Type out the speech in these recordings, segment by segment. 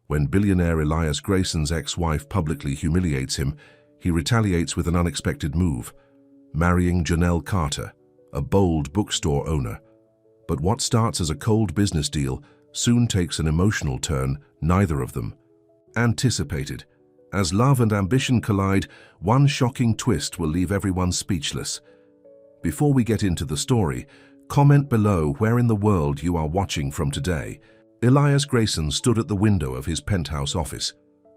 When billionaire Elias Grayson's ex-wife publicly humiliates him, he retaliates with an unexpected move, marrying Janelle Carter, a bold bookstore owner. But what starts as a cold business deal soon takes an emotional turn neither of them anticipated. As love and ambition collide, one shocking twist will leave everyone speechless. Before we get into the story, comment below where in the world you are watching from today. Elias Grayson stood at the window of his penthouse office,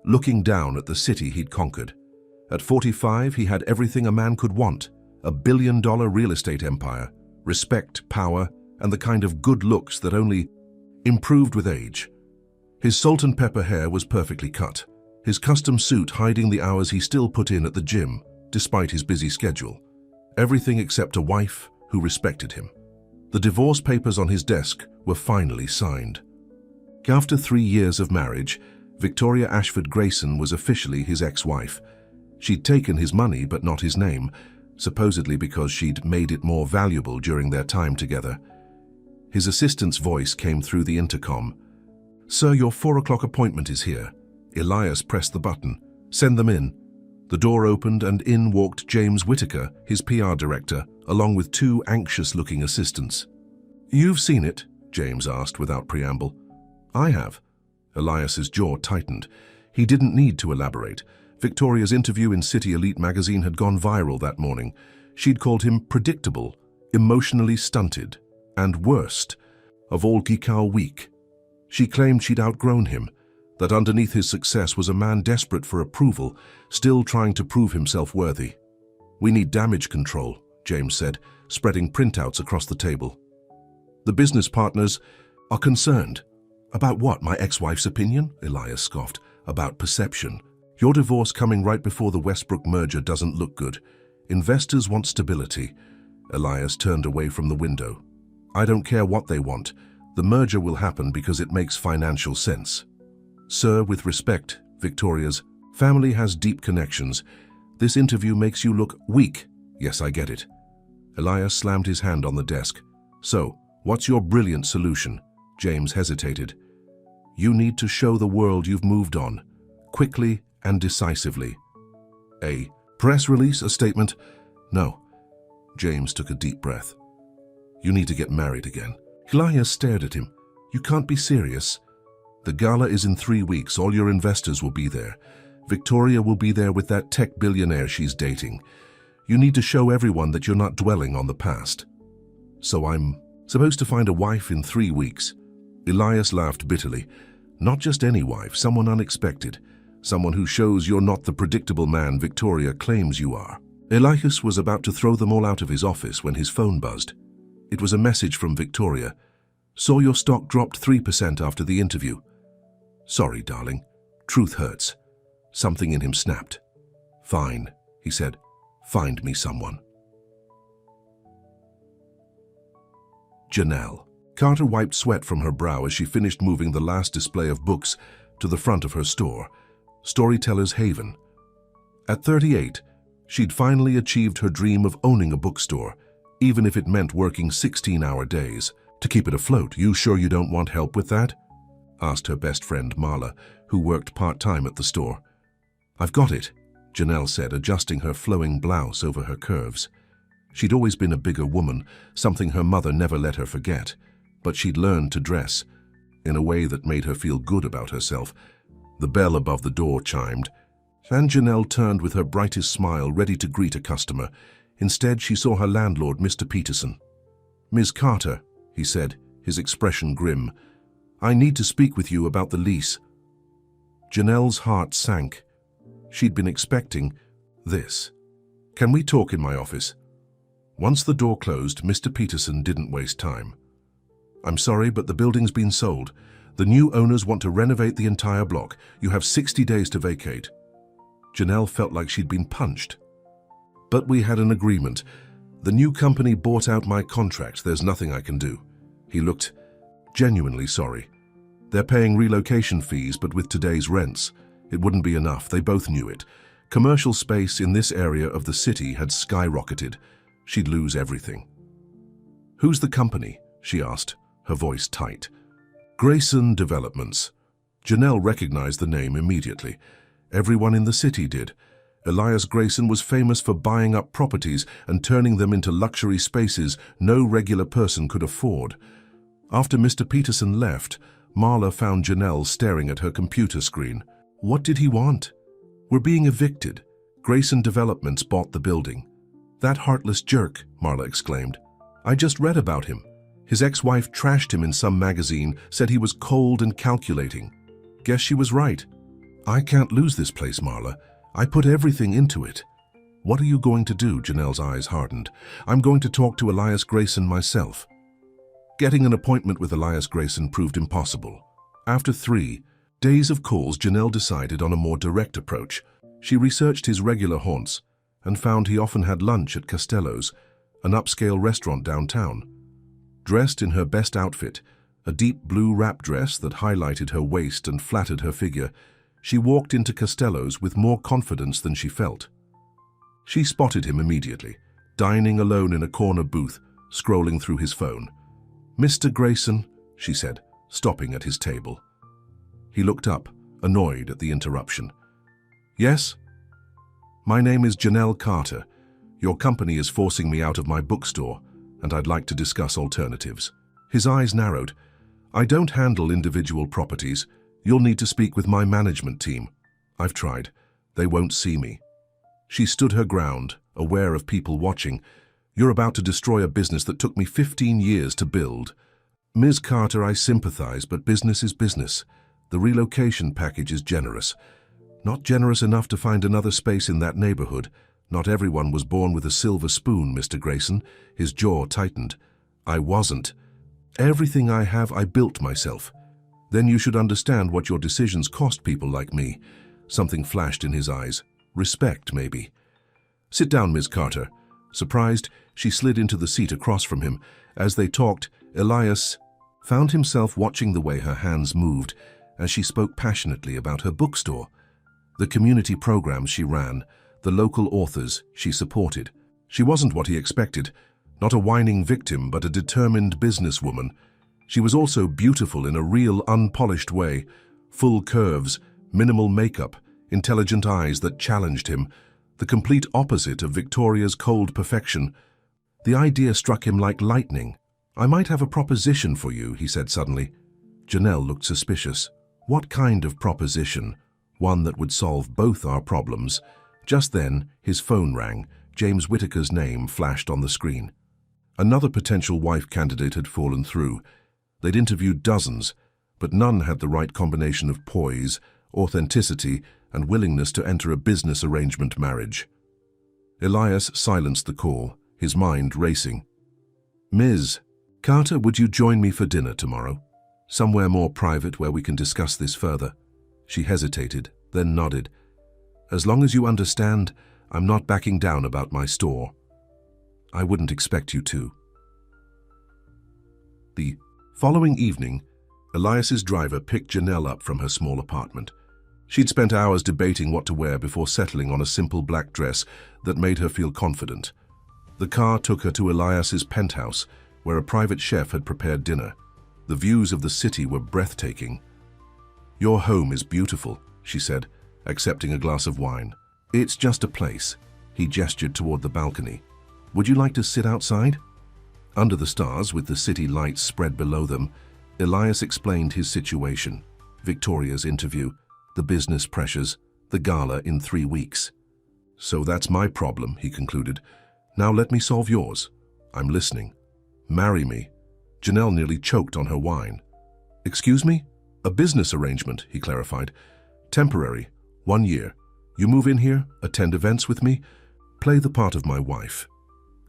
looking down at the city he'd conquered. At 45, he had everything a man could want: a billion-dollar real estate empire, respect, power, and the kind of good looks that only improved with age. His salt and pepper hair was perfectly cut, his custom suit hiding the hours he still put in at the gym, despite his busy schedule. Everything except a wife who respected him. The divorce papers on his desk were finally signed. After 3 years of marriage, Victoria Ashford Grayson was officially his ex-wife. She'd taken his money but not his name, supposedly because she'd made it more valuable during their time together. His assistant's voice came through the intercom. "Sir, your 4 o'clock appointment is here." Elias pressed the button. "Send them in." The door opened and in walked James Whitaker, his PR director, along with 2 anxious-looking assistants. "You've seen it?" James asked without preamble. "I have." Elias's jaw tightened. He didn't need to elaborate. Victoria's interview in City Elite magazine had gone viral that morning. She'd called him predictable, emotionally stunted, and worst of all, weak. She claimed she'd outgrown him, that underneath his success was a man desperate for approval, still trying to prove himself worthy. "We need damage control," James said, spreading printouts across the table. "The business partners are concerned." "About what, my ex-wife's opinion?" Elias scoffed. "About perception. Your divorce coming right before the Westbrook merger doesn't look good. Investors want stability." Elias turned away from the window. "I don't care what they want. The merger will happen because it makes financial sense." "Sir, with respect, Victoria's family has deep connections. This interview makes you look weak." "Yes, I get it." Elias slammed his hand on the desk. "So, what's your brilliant solution?" James hesitated. "You need to show the world you've moved on, quickly and decisively." "A press release, a statement?" "No." James took a deep breath. "You need to get married again." Elias stared at him. "You can't be serious." "The gala is in 3 weeks. All your investors will be there. Victoria will be there with that tech billionaire she's dating. You need to show everyone that you're not dwelling on the past." "So I'm supposed to find a wife in 3 weeks?" Elias laughed bitterly. "Not just any wife, someone unexpected. Someone who shows you're not the predictable man Victoria claims you are." Elias was about to throw them all out of his office when his phone buzzed. It was a message from Victoria. "Saw your stock dropped 3% after the interview." "Sorry, darling. Truth hurts." Something in him snapped. "Fine," he said. "Find me someone." Janelle. Carter wiped sweat from her brow as she finished moving the last display of books to the front of her store, Storyteller's Haven. At 38, she'd finally achieved her dream of owning a bookstore, even if it meant working 16-hour days. To keep it afloat, "You sure you don't want help with that?" asked her best friend Marla, who worked part-time at the store. "I've got it," Janelle said, adjusting her flowing blouse over her curves. She'd always been a bigger woman, something her mother never let her forget, but she'd learned to dress in a way that made her feel good about herself. The bell above the door chimed, and Janelle turned with her brightest smile, ready to greet a customer. Instead, she saw her landlord, Mr. Peterson. "Ms. Carter," he said, his expression grim, "I need to speak with you about the lease." Janelle's heart sank. She'd been expecting this. "Can we talk in my office?" Once the door closed, Mr. Peterson didn't waste time. "I'm sorry, but the building's been sold. The new owners want to renovate the entire block. You have 60 days to vacate." Janelle felt like she'd been punched. "But we had an agreement. The new company bought out my contract. There's nothing I can do." He looked genuinely sorry. "They're paying relocation fees, but with today's rents, it wouldn't be enough." They both knew it. Commercial space in this area of the city had skyrocketed. She'd lose everything. "Who's the company?" she asked, her voice tight. "Grayson Developments." Janelle recognized the name immediately. Everyone in the city did. Elias Grayson was famous for buying up properties and turning them into luxury spaces no regular person could afford. After Mr. Peterson left, Marla found Janelle staring at her computer screen. What did he want? We're being evicted. Grayson Developments bought the building. That heartless jerk, Marla exclaimed. I just read about him. His ex-wife trashed him in some magazine, said he was cold and calculating. Guess she was right. I can't lose this place, Marla. I put everything into it. What are you going to do? Janelle's eyes hardened. I'm going to talk to Elias Grayson myself. Getting an appointment with Elias Grayson proved impossible. After 3 days of calls, Janelle decided on a more direct approach. She researched his regular haunts and found he often had lunch at Costello's, an upscale restaurant downtown. Dressed in her best outfit, a deep blue wrap dress that highlighted her waist and flattered her figure, she walked into Costello's with more confidence than she felt. She spotted him immediately, dining alone in a corner booth, scrolling through his phone. Mr. Grayson, she said, stopping at his table. He looked up, annoyed at the interruption. Yes? My name is Janelle Carter. Your company is forcing me out of my bookstore, and I'd like to discuss alternatives. His eyes narrowed. I don't handle individual properties. You'll need to speak with my management team. I've tried. They won't see me. She stood her ground, aware of people watching. You're about to destroy a business that took me 15 years to build. Ms. Carter, I sympathize, but business is business. The relocation package is generous. Not generous enough to find another space in that neighborhood. Not everyone was born with a silver spoon, Mr. Grayson. His jaw tightened. I wasn't. Everything I have, I built myself. Then you should understand what your decisions cost people like me. Something flashed in his eyes. Respect, maybe. Sit down, Ms. Carter. Surprised, she slid into the seat across from him. As they talked, Elias found himself watching the way her hands moved as she spoke passionately about her bookstore, the community programs she ran, the local authors she supported. She wasn't what he expected, not a whining victim, but a determined businesswoman. She was also beautiful in a real, unpolished way, full curves, minimal makeup, intelligent eyes that challenged him, the complete opposite of Victoria's cold perfection. The idea struck him like lightning. I might have a proposition for you, he said suddenly. Janelle looked suspicious. What kind of proposition? One that would solve both our problems. Just then, his phone rang. James Whitaker's name flashed on the screen. Another potential wife candidate had fallen through. They'd interviewed dozens, but none had the right combination of poise, authenticity, and willingness to enter a business arrangement marriage. Elias silenced the call, his mind racing. Ms. Carter, would you join me for dinner tomorrow? Somewhere more private where we can discuss this further. She hesitated, then nodded. As long as you understand, I'm not backing down about my store. I wouldn't expect you to. The following evening, Elias's driver picked Janelle up from her small apartment. She'd spent hours debating what to wear before settling on a simple black dress that made her feel confident. The car took her to Elias's penthouse, where a private chef had prepared dinner. The views of the city were breathtaking. Your home is beautiful, she said, accepting a glass of wine. It's just a place. He gestured toward the balcony. Would you like to sit outside? Under the stars, with the city lights spread below them, Elias explained his situation. Victoria's interview, the business pressures, the gala in 3 weeks. So that's my problem, he concluded. Now let me solve yours. I'm listening. Marry me. Janelle nearly choked on her wine. Excuse me? A business arrangement, he clarified. Temporary. 1 year. You move in here, attend events with me, play the part of my wife.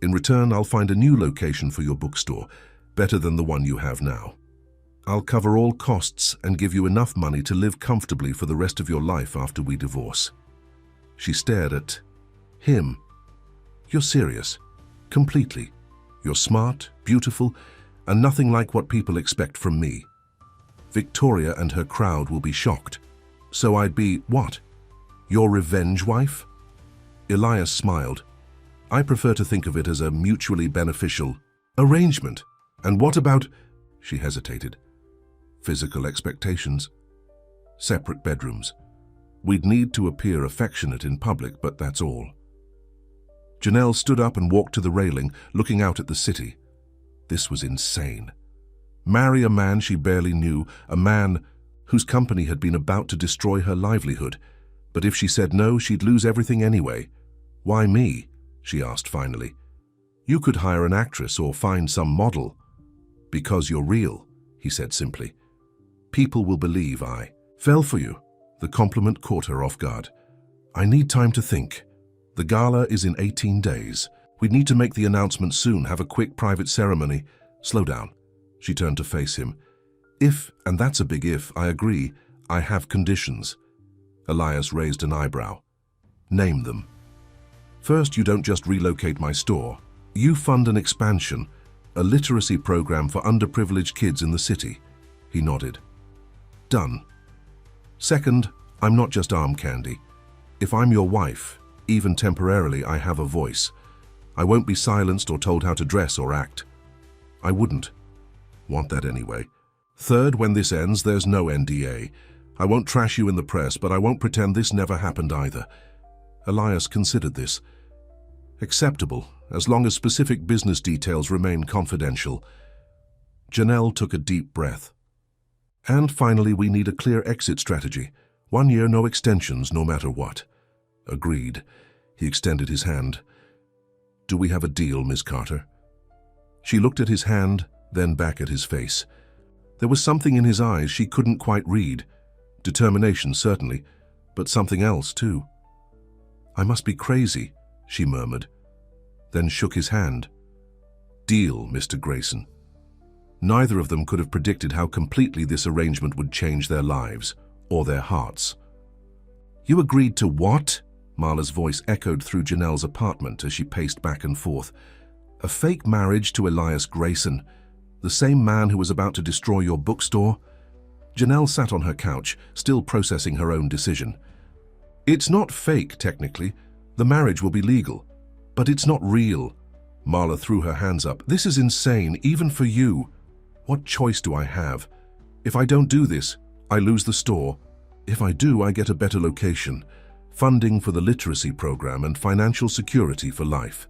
In return, I'll find a new location for your bookstore, better than the one you have now. I'll cover all costs and give you enough money to live comfortably for the rest of your life after we divorce. She stared at him. You're serious. Completely. You're smart, beautiful, and nothing like what people expect from me. Victoria and her crowd will be shocked. So I'd be, what? Your revenge wife? Elias smiled. I prefer to think of it as a mutually beneficial arrangement. And what about... She hesitated. Physical expectations. separate bedrooms. We'd need to appear affectionate in public, but that's all. Janelle stood up and walked to the railing, looking out at the city. This was insane. Marry a man she barely knew, a man whose company had been about to destroy her livelihood. But if she said no, she'd lose everything anyway. Why me? She asked finally. You could hire an actress or find some model. Because you're real, he said simply. People will believe I fell for you. The compliment caught her off guard. I need time to think. The gala is in 18 days. We'd need to make the announcement soon, have a quick private ceremony. Slow down. She turned to face him. If, and that's a big if, I agree, I have conditions. Elias raised an eyebrow. Name them. First, you don't just relocate my store. You fund an expansion, a literacy program for underprivileged kids in the city. He nodded. Done. Second, I'm not just arm candy. If I'm your wife, even temporarily, I have a voice. I won't be silenced or told how to dress or act. I wouldn't want that anyway. Third, when this ends, there's no NDA. I won't trash you in the press, but I won't pretend this never happened either. Elias considered this. Acceptable, as long as specific business details remain confidential. Janelle took a deep breath. And finally, we need a clear exit strategy. 1 year, no extensions, no matter what. Agreed. He extended his hand. Do we have a deal, Miss Carter? She looked at his hand, then back at his face. There was something in his eyes she couldn't quite read. Determination, certainly, but something else, too. I must be crazy, she murmured, then shook his hand. Deal, Mr. Grayson. Neither of them could have predicted how completely this arrangement would change their lives, or their hearts. You agreed to what? Marla's voice echoed through Janelle's apartment as she paced back and forth. A fake marriage to Elias Grayson, the same man who was about to destroy your bookstore? Janelle sat on her couch, still processing her own decision. It's not fake, technically. The marriage will be legal. But it's not real. Marla threw her hands up. This is insane, even for you. What choice do I have? If I don't do this, I lose the store. If I do, I get a better location, funding for the literacy program and financial security for life.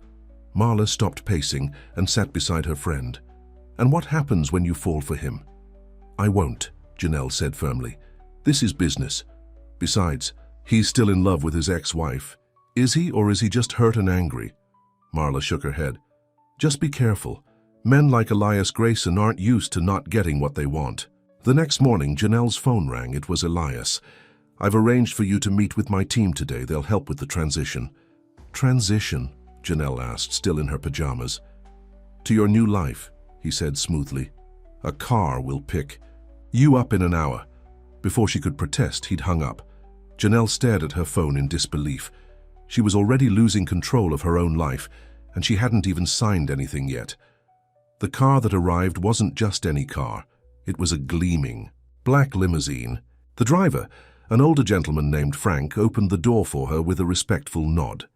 Marla stopped pacing and sat beside her friend. And what happens when you fall for him? I won't, Janelle said firmly. This is business. Besides, he's still in love with his ex-wife. Is he, or is he just hurt and angry? Marla shook her head. Just be careful. Men like Elias Grayson aren't used to not getting what they want. The next morning, Janelle's phone rang. It was Elias. I've arranged for you to meet with my team today. They'll help with the transition. Transition? Janelle asked, still in her pajamas. To your new life, he said smoothly. A car will pick you up in an hour. Before she could protest, he'd hung up. Janelle stared at her phone in disbelief. She was already losing control of her own life, and she hadn't even signed anything yet. The car that arrived wasn't just any car. It was a gleaming, black limousine. The driver, an older gentleman named Frank, opened the door for her with a respectful nod.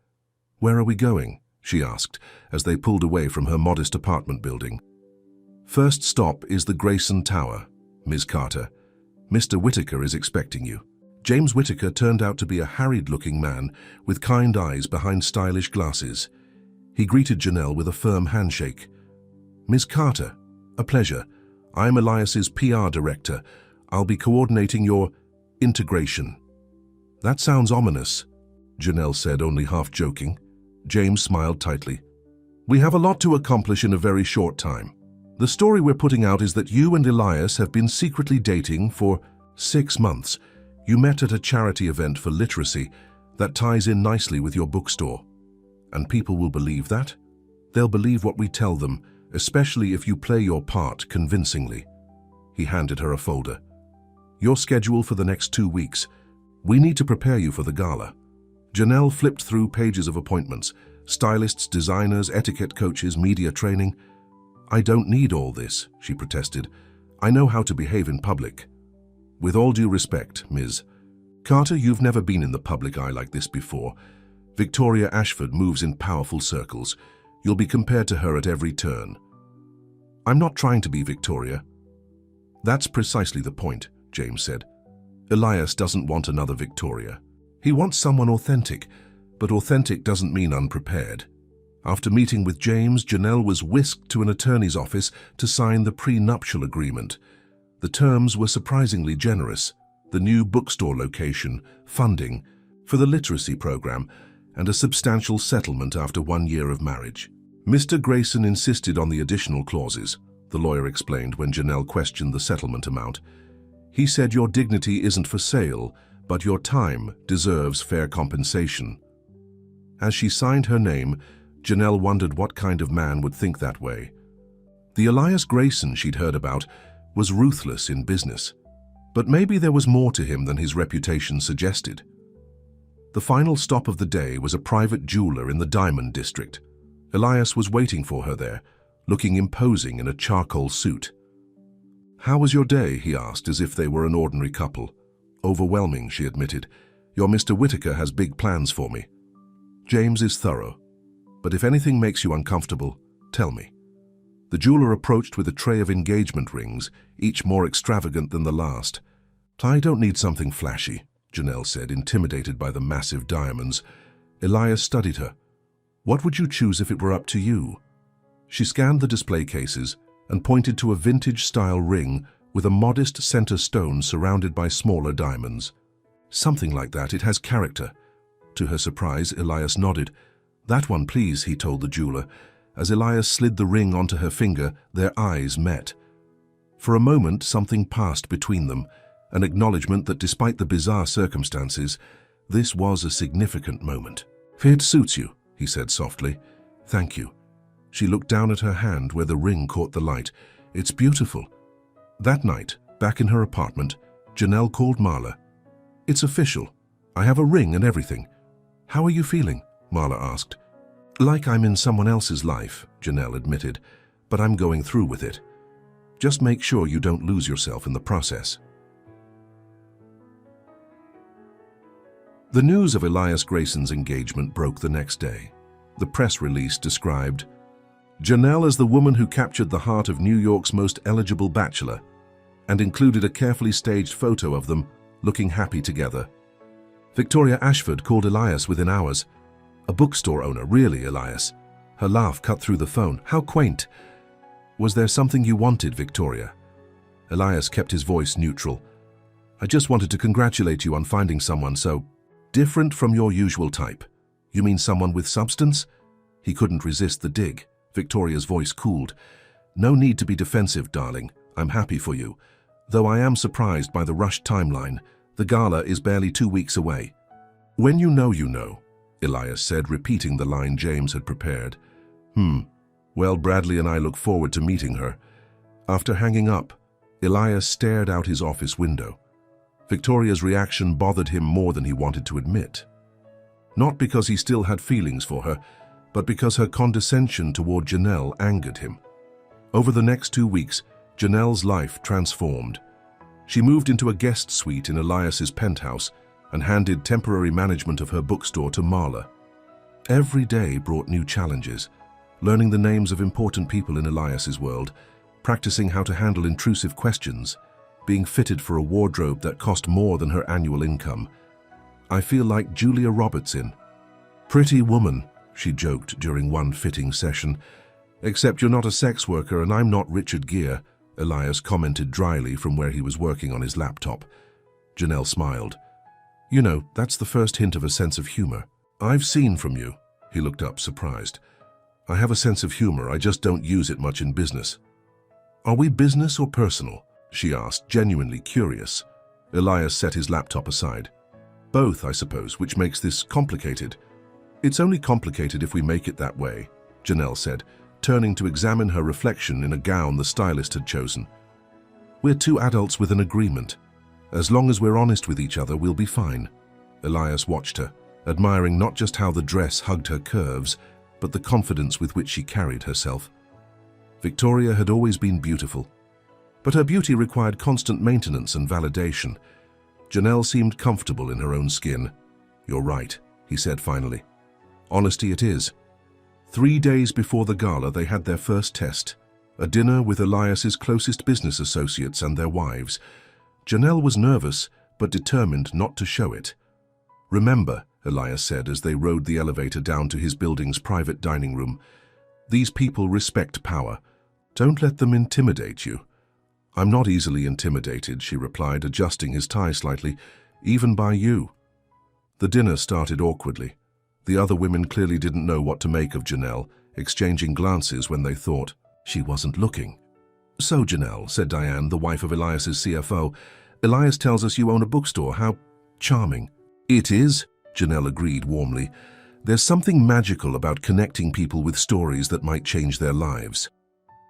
Where are we going? She asked, as they pulled away from her modest apartment building. First stop is the Grayson Tower, Ms. Carter. Mr. Whitaker is expecting you. James Whitaker turned out to be a harried-looking man with kind eyes behind stylish glasses. He greeted Janelle with a firm handshake. Ms. Carter, a pleasure. I'm Elias's PR director. I'll be coordinating your integration. That sounds ominous, Janelle said, only half joking. James smiled tightly. We have a lot to accomplish in a very short time. The story we're putting out is that you and Elias have been secretly dating for 6 months. You met at a charity event for literacy that ties in nicely with your bookstore. And people will believe that? They'll believe what we tell them, especially if you play your part convincingly. He handed her a folder. Your schedule for the next 2 weeks. We need to prepare you for the gala. Janelle flipped through pages of appointments. Stylists, designers, etiquette coaches, media training. I don't need all this, she protested. I know how to behave in public. With all due respect, Ms. Carter, you've never been in the public eye like this before. Victoria Ashford moves in powerful circles. You'll be compared to her at every turn. I'm not trying to be Victoria. That's precisely the point, James said. Elias doesn't want another Victoria. He wants someone authentic, but authentic doesn't mean unprepared. After meeting with James, Janelle was whisked to an attorney's office to sign the prenuptial agreement. The terms were surprisingly generous: the new bookstore location, funding for the literacy program, and a substantial settlement after 1 year of marriage. Mr. Grayson insisted on the additional clauses, the lawyer explained when Janelle questioned the settlement amount. He said, "Your dignity isn't for sale, but your time deserves fair compensation." As she signed her name, Janelle wondered what kind of man would think that way. The Elias Grayson she'd heard about was ruthless in business, but maybe there was more to him than his reputation suggested. The final stop of the day was a private jeweler in the Diamond District. Elias was waiting for her there, looking imposing in a charcoal suit. "How was your day?" he asked, as if they were an ordinary couple. "Overwhelming," she admitted. "Your Mr. Whitaker has big plans for me. James is thorough, but if anything makes you uncomfortable, tell me." The jeweler approached with a tray of engagement rings, each more extravagant than the last. "I don't need something flashy," Janelle said, intimidated by the massive diamonds. Elias studied her. "What would you choose if it were up to you?" She scanned the display cases and pointed to a vintage-style ring with a modest center stone surrounded by smaller diamonds. "Something like that. It has character." To her surprise, Elias nodded. "That one, please," he told the jeweler. As Elias slid the ring onto her finger, their eyes met. For a moment, something passed between them, an acknowledgement that despite the bizarre circumstances, this was a significant moment. "It suits you," he said softly. "Thank you." She looked down at her hand where the ring caught the light. "It's beautiful." That night, back in her apartment, Janelle called Marla. "It's official. I have a ring and everything. How are you feeling?" Marla asked. "Like I'm in someone else's life," Janelle admitted, "but I'm going through with it. Just make sure you don't lose yourself in the process." The news of Elias Grayson's engagement broke the next day. The press release described Janelle as the woman who captured the heart of New York's most eligible bachelor, and included a carefully staged photo of them looking happy together. Victoria Ashford called Elias within hours. "A bookstore owner, really, Elias?" Her laugh cut through the phone. "How quaint." "Was there something you wanted, Victoria?" Elias kept his voice neutral. "I just wanted to congratulate you on finding someone so different from your usual type." "You mean someone with substance?" He couldn't resist the dig. Victoria's voice cooled. "No need to be defensive, darling. I'm happy for you. Though I am surprised by the rushed timeline. The gala is barely 2 weeks away." "When you know," Elias said, repeating the line James had prepared. Well, Bradley and I look forward to meeting her." After hanging up, Elias stared out his office window. Victoria's reaction bothered him more than he wanted to admit. Not because he still had feelings for her, but because her condescension toward Janelle angered him. Over the next 2 weeks, Janelle's life transformed. She moved into a guest suite in Elias's penthouse and handed temporary management of her bookstore to Marla. Every day brought new challenges, learning the names of important people in Elias's world, practicing how to handle intrusive questions, being fitted for a wardrobe that cost more than her annual income. "I feel like Julia Roberts in Pretty Woman," she joked during one fitting session. "Except you're not a sex worker and I'm not Richard Gere," Elias commented dryly from where he was working on his laptop. Janelle smiled. "You know, that's the first hint of a sense of humor." "I've seen from you." He looked up, surprised. "I have a sense of humor, I just don't use it much in business." "Are we business or personal?" she asked, genuinely curious. Elias set his laptop aside. "Both, I suppose, which makes this complicated." "It's only complicated if we make it that way," Janelle said, turning to examine her reflection in a gown the stylist had chosen. "We're two adults with an agreement. As long as we're honest with each other, we'll be fine." Elias watched her, admiring not just how the dress hugged her curves, but the confidence with which she carried herself. Victoria had always been beautiful, but her beauty required constant maintenance and validation. Janelle seemed comfortable in her own skin. "You're right," he said finally. "Honesty it is." 3 days before the gala, they had their first test, a dinner with Elias's closest business associates and their wives. Janelle was nervous, but determined not to show it. "Remember," Elias said as they rode the elevator down to his building's private dining room, "these people respect power. Don't let them intimidate you." "I'm not easily intimidated," she replied, adjusting his tie slightly, "even by you." The dinner started awkwardly. The other women clearly didn't know what to make of Janelle, exchanging glances when they thought she wasn't looking. "So, Janelle," said Diane, the wife of Elias's CFO, "Elias tells us you own a bookstore. How charming." "It is," Janelle agreed warmly. "There's something magical about connecting people with stories that might change their lives."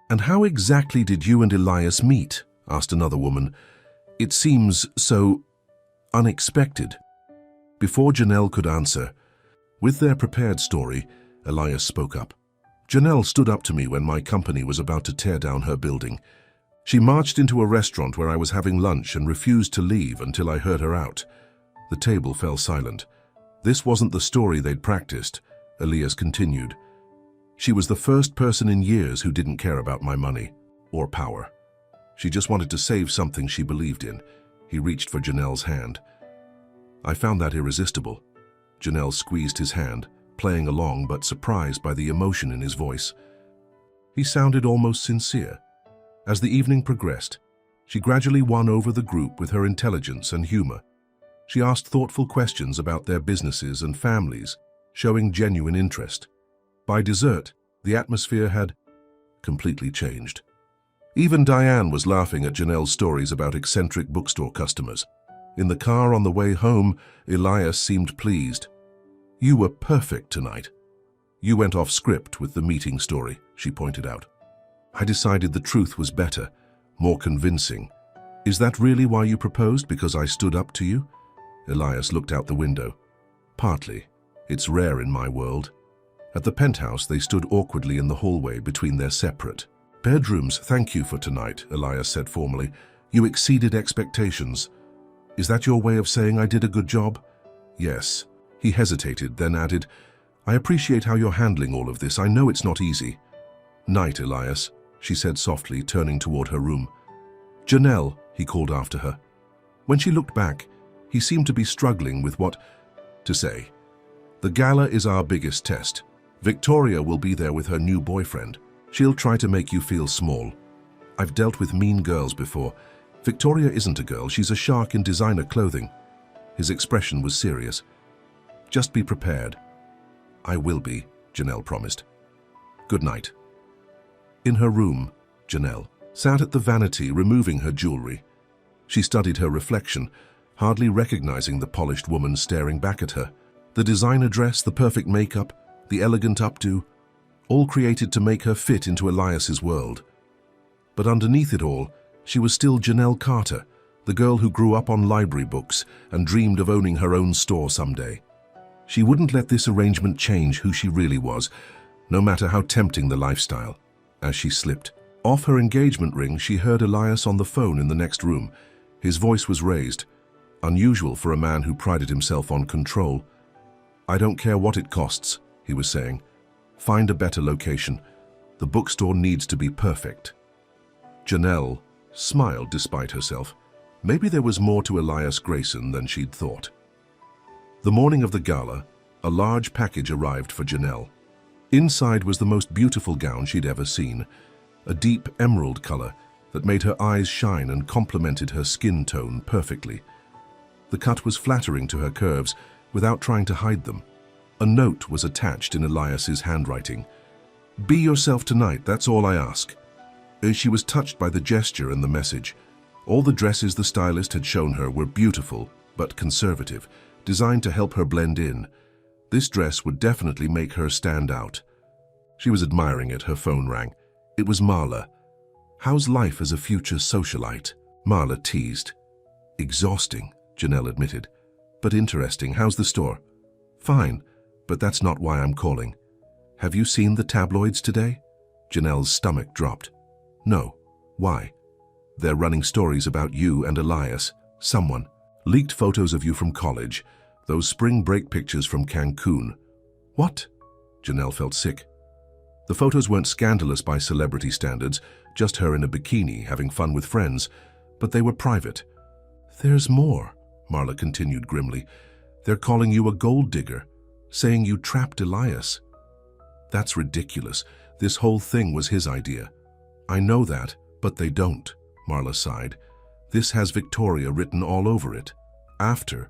"And how exactly did you and Elias meet?" asked another woman. "It seems so unexpected." Before Janelle could answer, with their prepared story, Elias spoke up. "Janelle stood up to me when my company was about to tear down her building. She marched into a restaurant where I was having lunch and refused to leave until I heard her out." The table fell silent. This wasn't the story they'd practiced, Elias continued. "She was the first person in years who didn't care about my money or power. She just wanted to save something she believed in." He reached for Janelle's hand. "I found that irresistible." Janelle squeezed his hand, playing along but surprised by the emotion in his voice. He sounded almost sincere. As the evening progressed, she gradually won over the group with her intelligence and humor. She asked thoughtful questions about their businesses and families, showing genuine interest. By dessert, the atmosphere had completely changed. Even Diane was laughing at Janelle's stories about eccentric bookstore customers. In the car on the way home, Elias seemed pleased. "You were perfect tonight." "You went off script with the meeting story," she pointed out. "I decided the truth was better, more convincing." "Is that really why you proposed, because I stood up to you?" Elias looked out the window. "Partly. It's rare in my world." At the penthouse, they stood awkwardly in the hallway between their separate bedrooms. "Thank you for tonight," Elias said formally. "You exceeded expectations." "Is that your way of saying I did a good job?" "Yes." He hesitated, then added, "I appreciate how you're handling all of this. I know it's not easy." "Night, Elias," she said softly, turning toward her room. "Janelle," he called after her. When she looked back, he seemed to be struggling with what to say. "The gala is our biggest test. Victoria will be there with her new boyfriend. She'll try to make you feel small. I've dealt with mean girls before. Victoria isn't a girl, she's a shark in designer clothing." His expression was serious. "Just be prepared." "I will be," Janelle promised. "Good night." In her room, Janelle sat at the vanity removing her jewelry. She studied her reflection, hardly recognizing the polished woman staring back at her. The designer dress, the perfect makeup, the elegant updo, all created to make her fit into Elias's world. But underneath it all, she was still Janelle Carter, the girl who grew up on library books and dreamed of owning her own store someday. She wouldn't let this arrangement change who she really was, no matter how tempting the lifestyle. As she slipped off her engagement ring, she heard Elias on the phone in the next room. His voice was raised, unusual for a man who prided himself on control. "I don't care what it costs," he was saying. "Find a better location. The bookstore needs to be perfect." Janelle smiled despite herself. Maybe there was more to Elias Grayson than she'd thought. The morning of the gala, a large package arrived for Janelle. Inside was the most beautiful gown she'd ever seen, a deep emerald color that made her eyes shine and complemented her skin tone perfectly. The cut was flattering to her curves without trying to hide them. A note was attached in Elias's handwriting. "Be yourself tonight, that's all I ask." She was touched by the gesture and the message. All the dresses the stylist had shown her were beautiful, but conservative, designed to help her blend in. This dress would definitely make her stand out. She was admiring it. Her phone rang. It was Marla. "How's life as a future socialite?" Marla teased. "Exhausting," Janelle admitted. "But interesting. How's the store?" "Fine, but that's not why I'm calling." "Have you seen the tabloids today?" Janelle's stomach dropped. "No. Why?" "They're running stories about you and Elias. Someone leaked photos of you from college, those spring break pictures from Cancun." "What?" Janelle felt sick. The photos weren't scandalous by celebrity standards, just her in a bikini having fun with friends, but they were private. "There's more," Marla continued grimly. "They're calling you a gold digger, saying you trapped Elias." "That's ridiculous. This whole thing was his idea." "I know that, but they don't," Marla sighed. "This has Victoria written all over it." After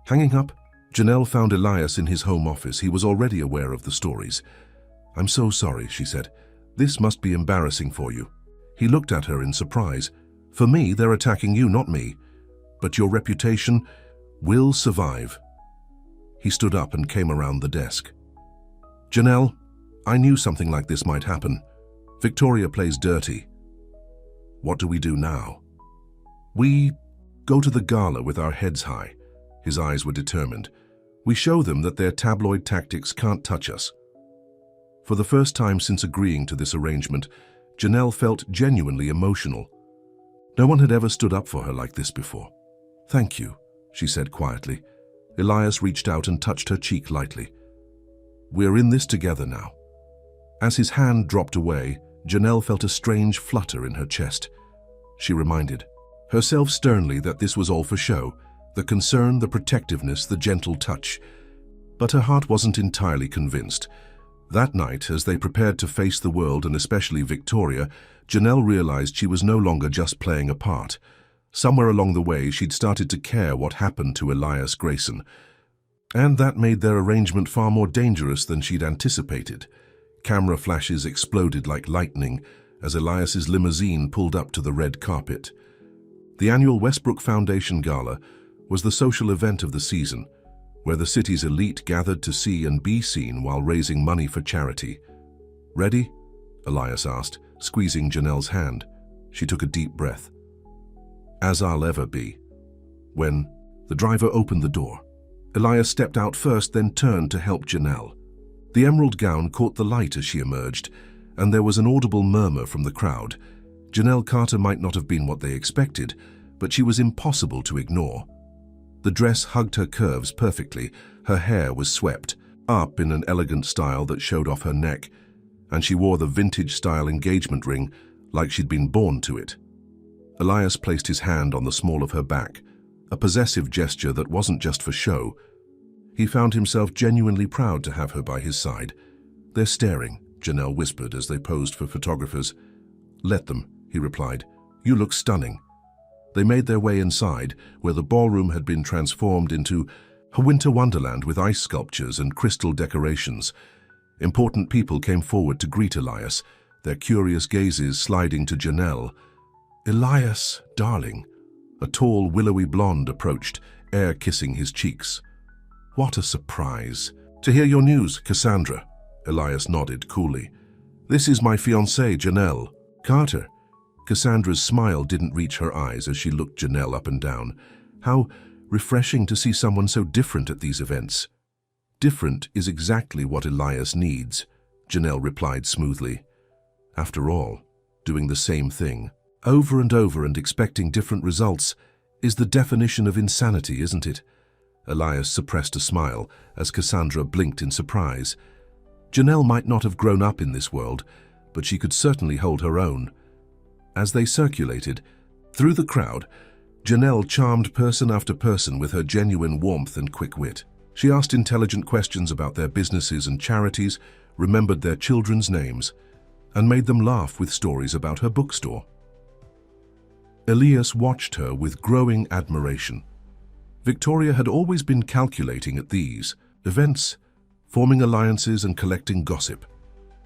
hanging up, Janelle found Elias in his home office. He was already aware of the stories. "I'm so sorry," she said. "This must be embarrassing for you." He looked at her in surprise. "For me, they're attacking you, not me. But your reputation will survive." He stood up and came around the desk. "Janelle, I knew something like this might happen. Victoria plays dirty. What do we do now?" "We go to the gala with our heads high." His eyes were determined. "We show them that their tabloid tactics can't touch us." For the first time since agreeing to this arrangement, Janelle felt genuinely emotional. No one had ever stood up for her like this before. "Thank you," she said quietly. Elias reached out and touched her cheek lightly. "We're in this together now." As his hand dropped away, Janelle felt a strange flutter in her chest. She reminded herself sternly that this was all for show, the concern, the protectiveness, the gentle touch. But her heart wasn't entirely convinced. That night, as they prepared to face the world and especially Victoria, Janelle realized she was no longer just playing a part. Somewhere along the way, she'd started to care what happened to Elias Grayson. And that made their arrangement far more dangerous than she'd anticipated. Camera flashes exploded like lightning as Elias's limousine pulled up to the red carpet. The annual Westbrook Foundation Gala was the social event of the season, where the city's elite gathered to see and be seen while raising money for charity. "Ready?" Elias asked, squeezing Janelle's hand. She took a deep breath. "As I'll ever be." When the driver opened the door, Elias stepped out first, then turned to help Janelle. The emerald gown caught the light as she emerged, and there was an audible murmur from the crowd. Janelle Carter might not have been what they expected, but she was impossible to ignore. The dress hugged her curves perfectly, her hair was swept up in an elegant style that showed off her neck, and she wore the vintage-style engagement ring like she'd been born to it. Elias placed his hand on the small of her back, a possessive gesture that wasn't just for show. He found himself genuinely proud to have her by his side. "They're staring," Janelle whispered as they posed for photographers. "Let them," he replied. "You look stunning." They made their way inside, where the ballroom had been transformed into a winter wonderland with ice sculptures and crystal decorations. Important people came forward to greet Elias, their curious gazes sliding to Janelle. "Elias, darling." A tall, willowy blonde approached, air kissing his cheeks. "What a surprise. To hear your news, Cassandra." Elias nodded coolly. "This is my fiancée, Janelle Carter." Cassandra's smile didn't reach her eyes as she looked Janelle up and down. How refreshing to see someone so different at these events. "Different is exactly what Elias needs," Janelle replied smoothly. "After all, doing the same thing over and over and expecting different results is the definition of insanity, isn't it?" Elias suppressed a smile as Cassandra blinked in surprise. Janelle might not have grown up in this world, but she could certainly hold her own. As they circulated through the crowd, Janelle charmed person after person with her genuine warmth and quick wit. She asked intelligent questions about their businesses and charities, remembered their children's names, and made them laugh with stories about her bookstore. Elias watched her with growing admiration. Victoria had always been calculating at these events, forming alliances and collecting gossip.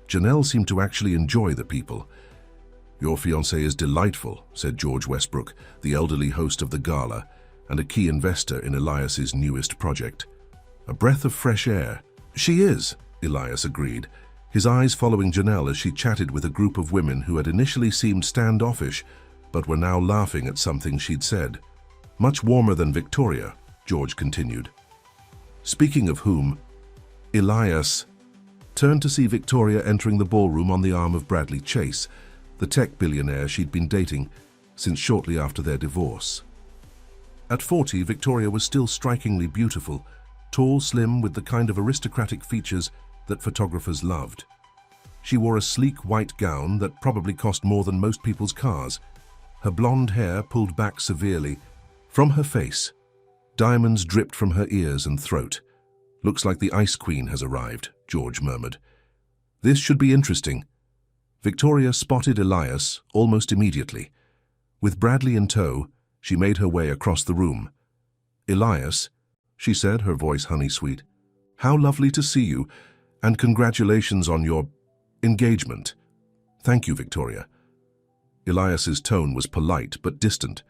Janelle seemed to actually enjoy the people. "Your fiancé is delightful," said George Westbrook, the elderly host of the gala and a key investor in Elias's newest project. "A breath of fresh air." "She is," Elias agreed, his eyes following Janelle as she chatted with a group of women who had initially seemed standoffish but were now laughing at something she'd said. "Much warmer than Victoria," George continued. Speaking of whom, Elias turned to see Victoria entering the ballroom on the arm of Bradley Chase, the tech billionaire she'd been dating since shortly after their divorce. At 40, Victoria was still strikingly beautiful, tall, slim, with the kind of aristocratic features that photographers loved. She wore a sleek white gown that probably cost more than most people's cars. Her blonde hair pulled back severely from her face, Diamonds dripped from her ears and throat. "Looks like the Ice Queen has arrived," George murmured. "This should be interesting." Victoria spotted Elias almost immediately. With Bradley in tow, she made her way across the room. "Elias," she said, her voice honey-sweet, "how lovely to see you, and congratulations on your engagement." "Thank you, Victoria." Elias's tone was polite but distant.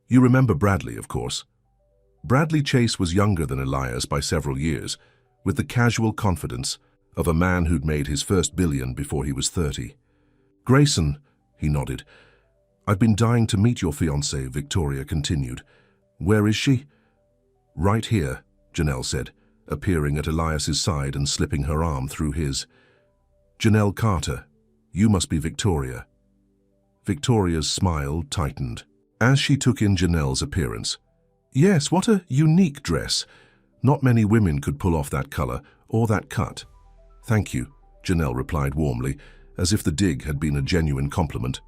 "You remember Bradley, of course." Bradley Chase was younger than Elias by several years, with the casual confidence of a man who'd made his first billion before he was 30. "Grayson," he nodded. "I've been dying to meet your fiancée," Victoria continued. "Where is she?" "Right here," Janelle said, appearing at Elias's side and slipping her arm through his. "Janelle Carter, you must be Victoria." Victoria's smile tightened as she took in Janelle's appearance. "Yes, what a unique dress. Not many women could pull off that color or that cut." "Thank you," Janelle replied warmly, as if the dig had been a genuine compliment.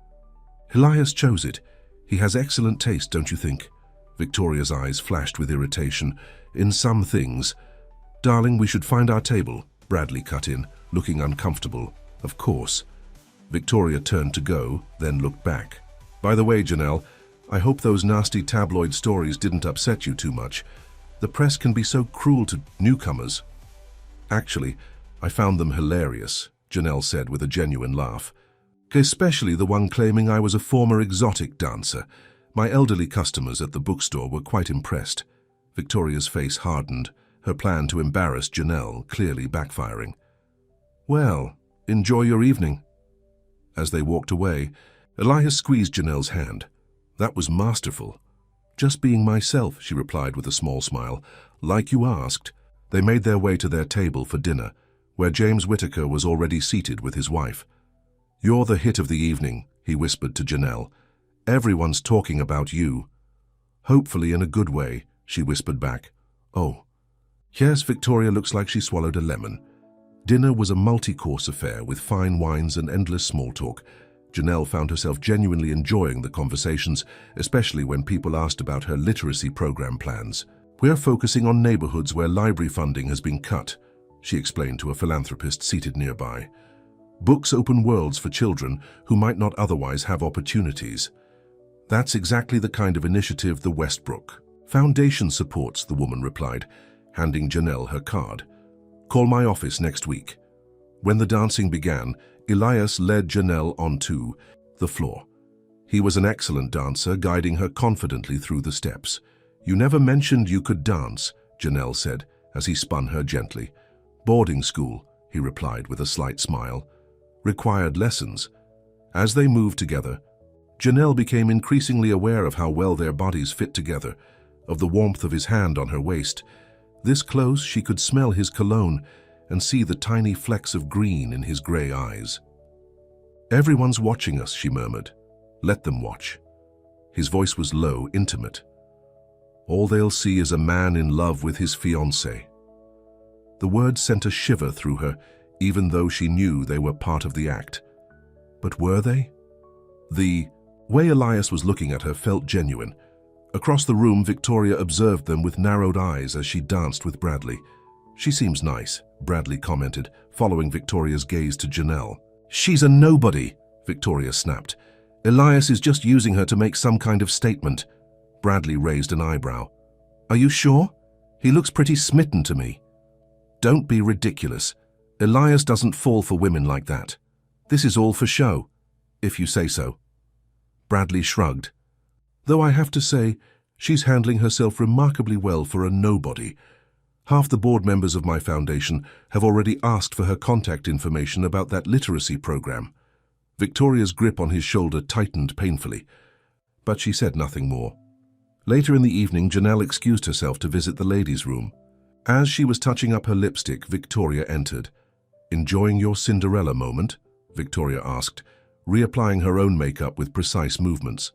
"Elias chose it. He has excellent taste, don't you think?" Victoria's eyes flashed with irritation. "In some things." "Darling, we should find our table," Bradley cut in, looking uncomfortable. "Of course." Victoria turned to go, then looked back. "By the way, Janelle, I hope those nasty tabloid stories didn't upset you too much. The press can be so cruel to newcomers." "Actually, I found them hilarious," Janelle said with a genuine laugh. "Especially the one claiming I was a former exotic dancer. My elderly customers at the bookstore were quite impressed." Victoria's face hardened, her plan to embarrass Janelle clearly backfiring. "Well, enjoy your evening." As they walked away, Elias squeezed Janelle's hand. "That was masterful." "Just being myself," she replied with a small smile. "Like you asked." They made their way to their table for dinner, where James Whittaker was already seated with his wife. "You're the hit of the evening," he whispered to Janelle. "Everyone's talking about you." "Hopefully in a good way," she whispered back. "Oh." Yes, Victoria looks like she swallowed a lemon. Dinner was a multi-course affair with fine wines and endless small talk. Janelle found herself genuinely enjoying the conversations, especially when people asked about her literacy program plans. "We're focusing on neighborhoods where library funding has been cut," she explained to a philanthropist seated nearby. "Books open worlds for children who might not otherwise have opportunities." "That's exactly the kind of initiative the Westbrook Foundation supports," the woman replied, handing Janelle her card. "Call my office next week." When the dancing began, Elias led Janelle onto the floor. He was an excellent dancer, guiding her confidently through the steps. "You never mentioned you could dance," Janelle said, as he spun her gently. "Boarding school," he replied with a slight smile. "Required lessons." As they moved together, Janelle became increasingly aware of how well their bodies fit together, of the warmth of his hand on her waist. This close, she could smell his cologne and see the tiny flecks of green in his gray eyes. "Everyone's watching us," she murmured. "Let them watch." His voice was low, intimate. "All they'll see is a man in love with his fiancée." The words sent a shiver through her, even though she knew they were part of the act. But were they? The way Elias was looking at her felt genuine. Across the room, Victoria observed them with narrowed eyes as she danced with Bradley. "She seems nice," Bradley commented, following Victoria's gaze to Janelle. "She's a nobody," Victoria snapped. "Elias is just using her to make some kind of statement." Bradley raised an eyebrow. "Are you sure? He looks pretty smitten to me." "Don't be ridiculous. Elias doesn't fall for women like that. This is all for show, if you say so." Bradley shrugged. "Though I have to say, she's handling herself remarkably well for a nobody. Half the board members of my foundation have already asked for her contact information about that literacy program." Victoria's grip on his shoulder tightened painfully, but she said nothing more. Later in the evening, Janelle excused herself to visit the ladies' room. As she was touching up her lipstick, Victoria entered. "Enjoying your Cinderella moment?" Victoria asked, reapplying her own makeup with precise movements.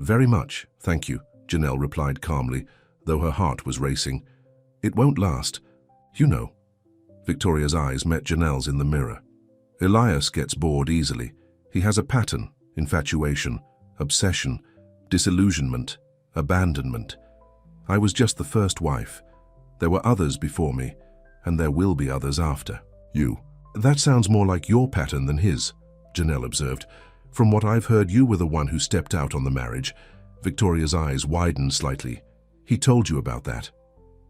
"Very much, thank you," Janelle replied calmly, though her heart was racing. "It won't last. You know." Victoria's eyes met Janelle's in the mirror. "Elias gets bored easily. He has a pattern: infatuation, obsession, disillusionment, abandonment. I was just the first wife. There were others before me, and there will be others after. You. That sounds more like your pattern than his, Janelle observed. From what I've heard, you were the one who stepped out on the marriage. Victoria's eyes widened slightly. He told you about that.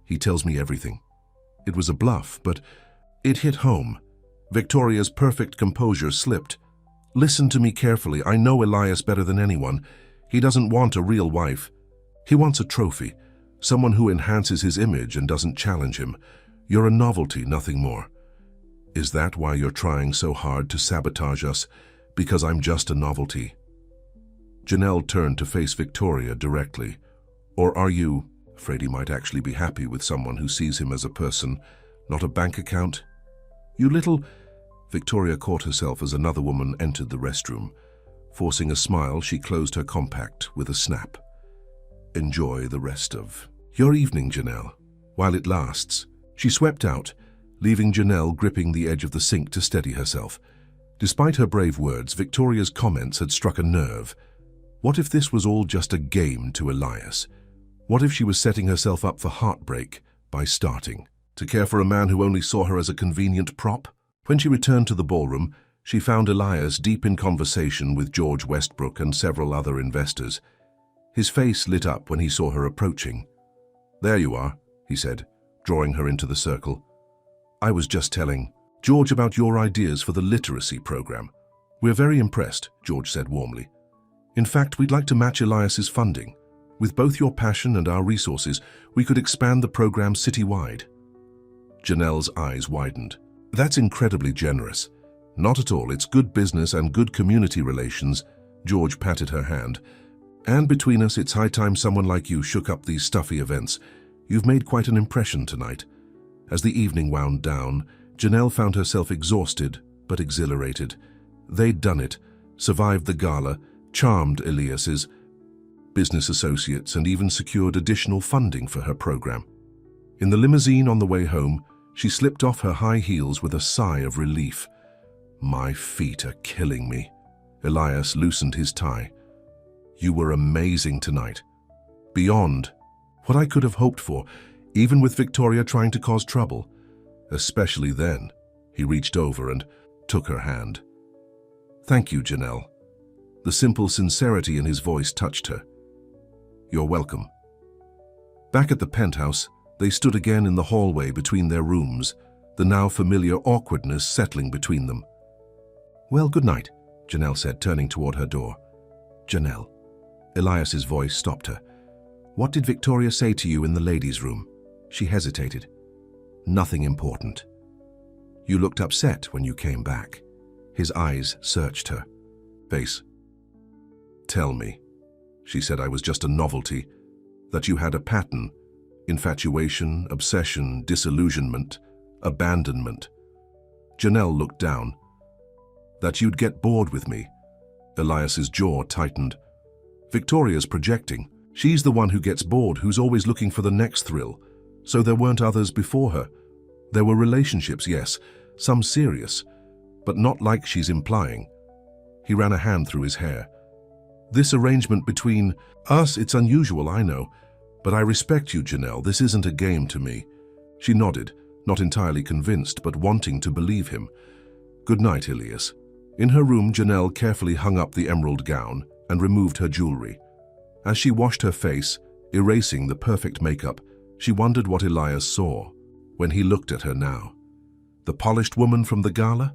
He tells me everything. It was a bluff, but it hit home. Victoria's perfect composure slipped. Listen to me carefully. I know Elias better than anyone. He doesn't want a real wife. He wants a trophy, someone who enhances his image and doesn't challenge him. You're a novelty, nothing more. Is that why you're trying so hard to sabotage us? Because I'm just a novelty? Janelle turned to face Victoria directly. Or are you afraid he might actually be happy with someone who sees him as a person, not a bank account? You little... Victoria caught herself as another woman entered the restroom. Forcing a smile, she closed her compact with a snap. Enjoy the rest of your evening, Janelle, while it lasts. She swept out, leaving Janelle gripping the edge of the sink to steady herself. Despite her brave words, Victoria's comments had struck a nerve. What if this was all just a game to Elias? What if she was setting herself up for heartbreak by starting to care for a man who only saw her as a convenient prop? When she returned to the ballroom, she found Elias deep in conversation with George Westbrook and several other investors. His face lit up when he saw her approaching. "There you are," he said, drawing her into the circle. "I was just telling George about your ideas for the literacy program. We're very impressed," George said warmly. "In fact, we'd like to match Elias's funding. With both your passion and our resources, we could expand the program citywide." Janelle's eyes widened. "That's incredibly generous." "Not at all. It's good business and good community relations." George patted her hand. "And between us, it's high time someone like you shook up these stuffy events. You've made quite an impression tonight." As the evening wound down, Janelle found herself exhausted but exhilarated. They'd done it, survived the gala, charmed Elias's business associates, and even secured additional funding for her program. In the limousine on the way home, she slipped off her high heels with a sigh of relief. "My feet are killing me." Elias loosened his tie. "You were amazing tonight. Beyond what I could have hoped for, even with Victoria trying to cause trouble. Especially then." He reached over and took her hand. "Thank you, Janelle." The simple sincerity in his voice touched her. "You're welcome." Back at the penthouse, they stood again in the hallway between their rooms, the now familiar awkwardness settling between them. "Well, good night," Janelle said, turning toward her door. "Janelle." Elias's voice stopped her. "What did Victoria say to you in the ladies' room?" She hesitated. "Nothing important." "You looked upset when you came back." His eyes searched her face. "Tell me." She said, "I was just a novelty, that you had a pattern, infatuation, obsession, disillusionment, abandonment." Janelle looked down. "That you'd get bored with me." Elias's jaw tightened. "Victoria's projecting. She's the one who gets bored, who's always looking for the next thrill. So there weren't others before her. There were relationships, yes, some serious, but not like she's implying." He ran a hand through his hair. "This arrangement between us, it's unusual, I know, but I respect you, Janelle. This isn't a game to me." She nodded, not entirely convinced, but wanting to believe him. "Good night, Elias." In her room, Janelle carefully hung up the emerald gown and removed her jewelry. As she washed her face, erasing the perfect makeup, she wondered what Elias saw when he looked at her now. The polished woman from the gala?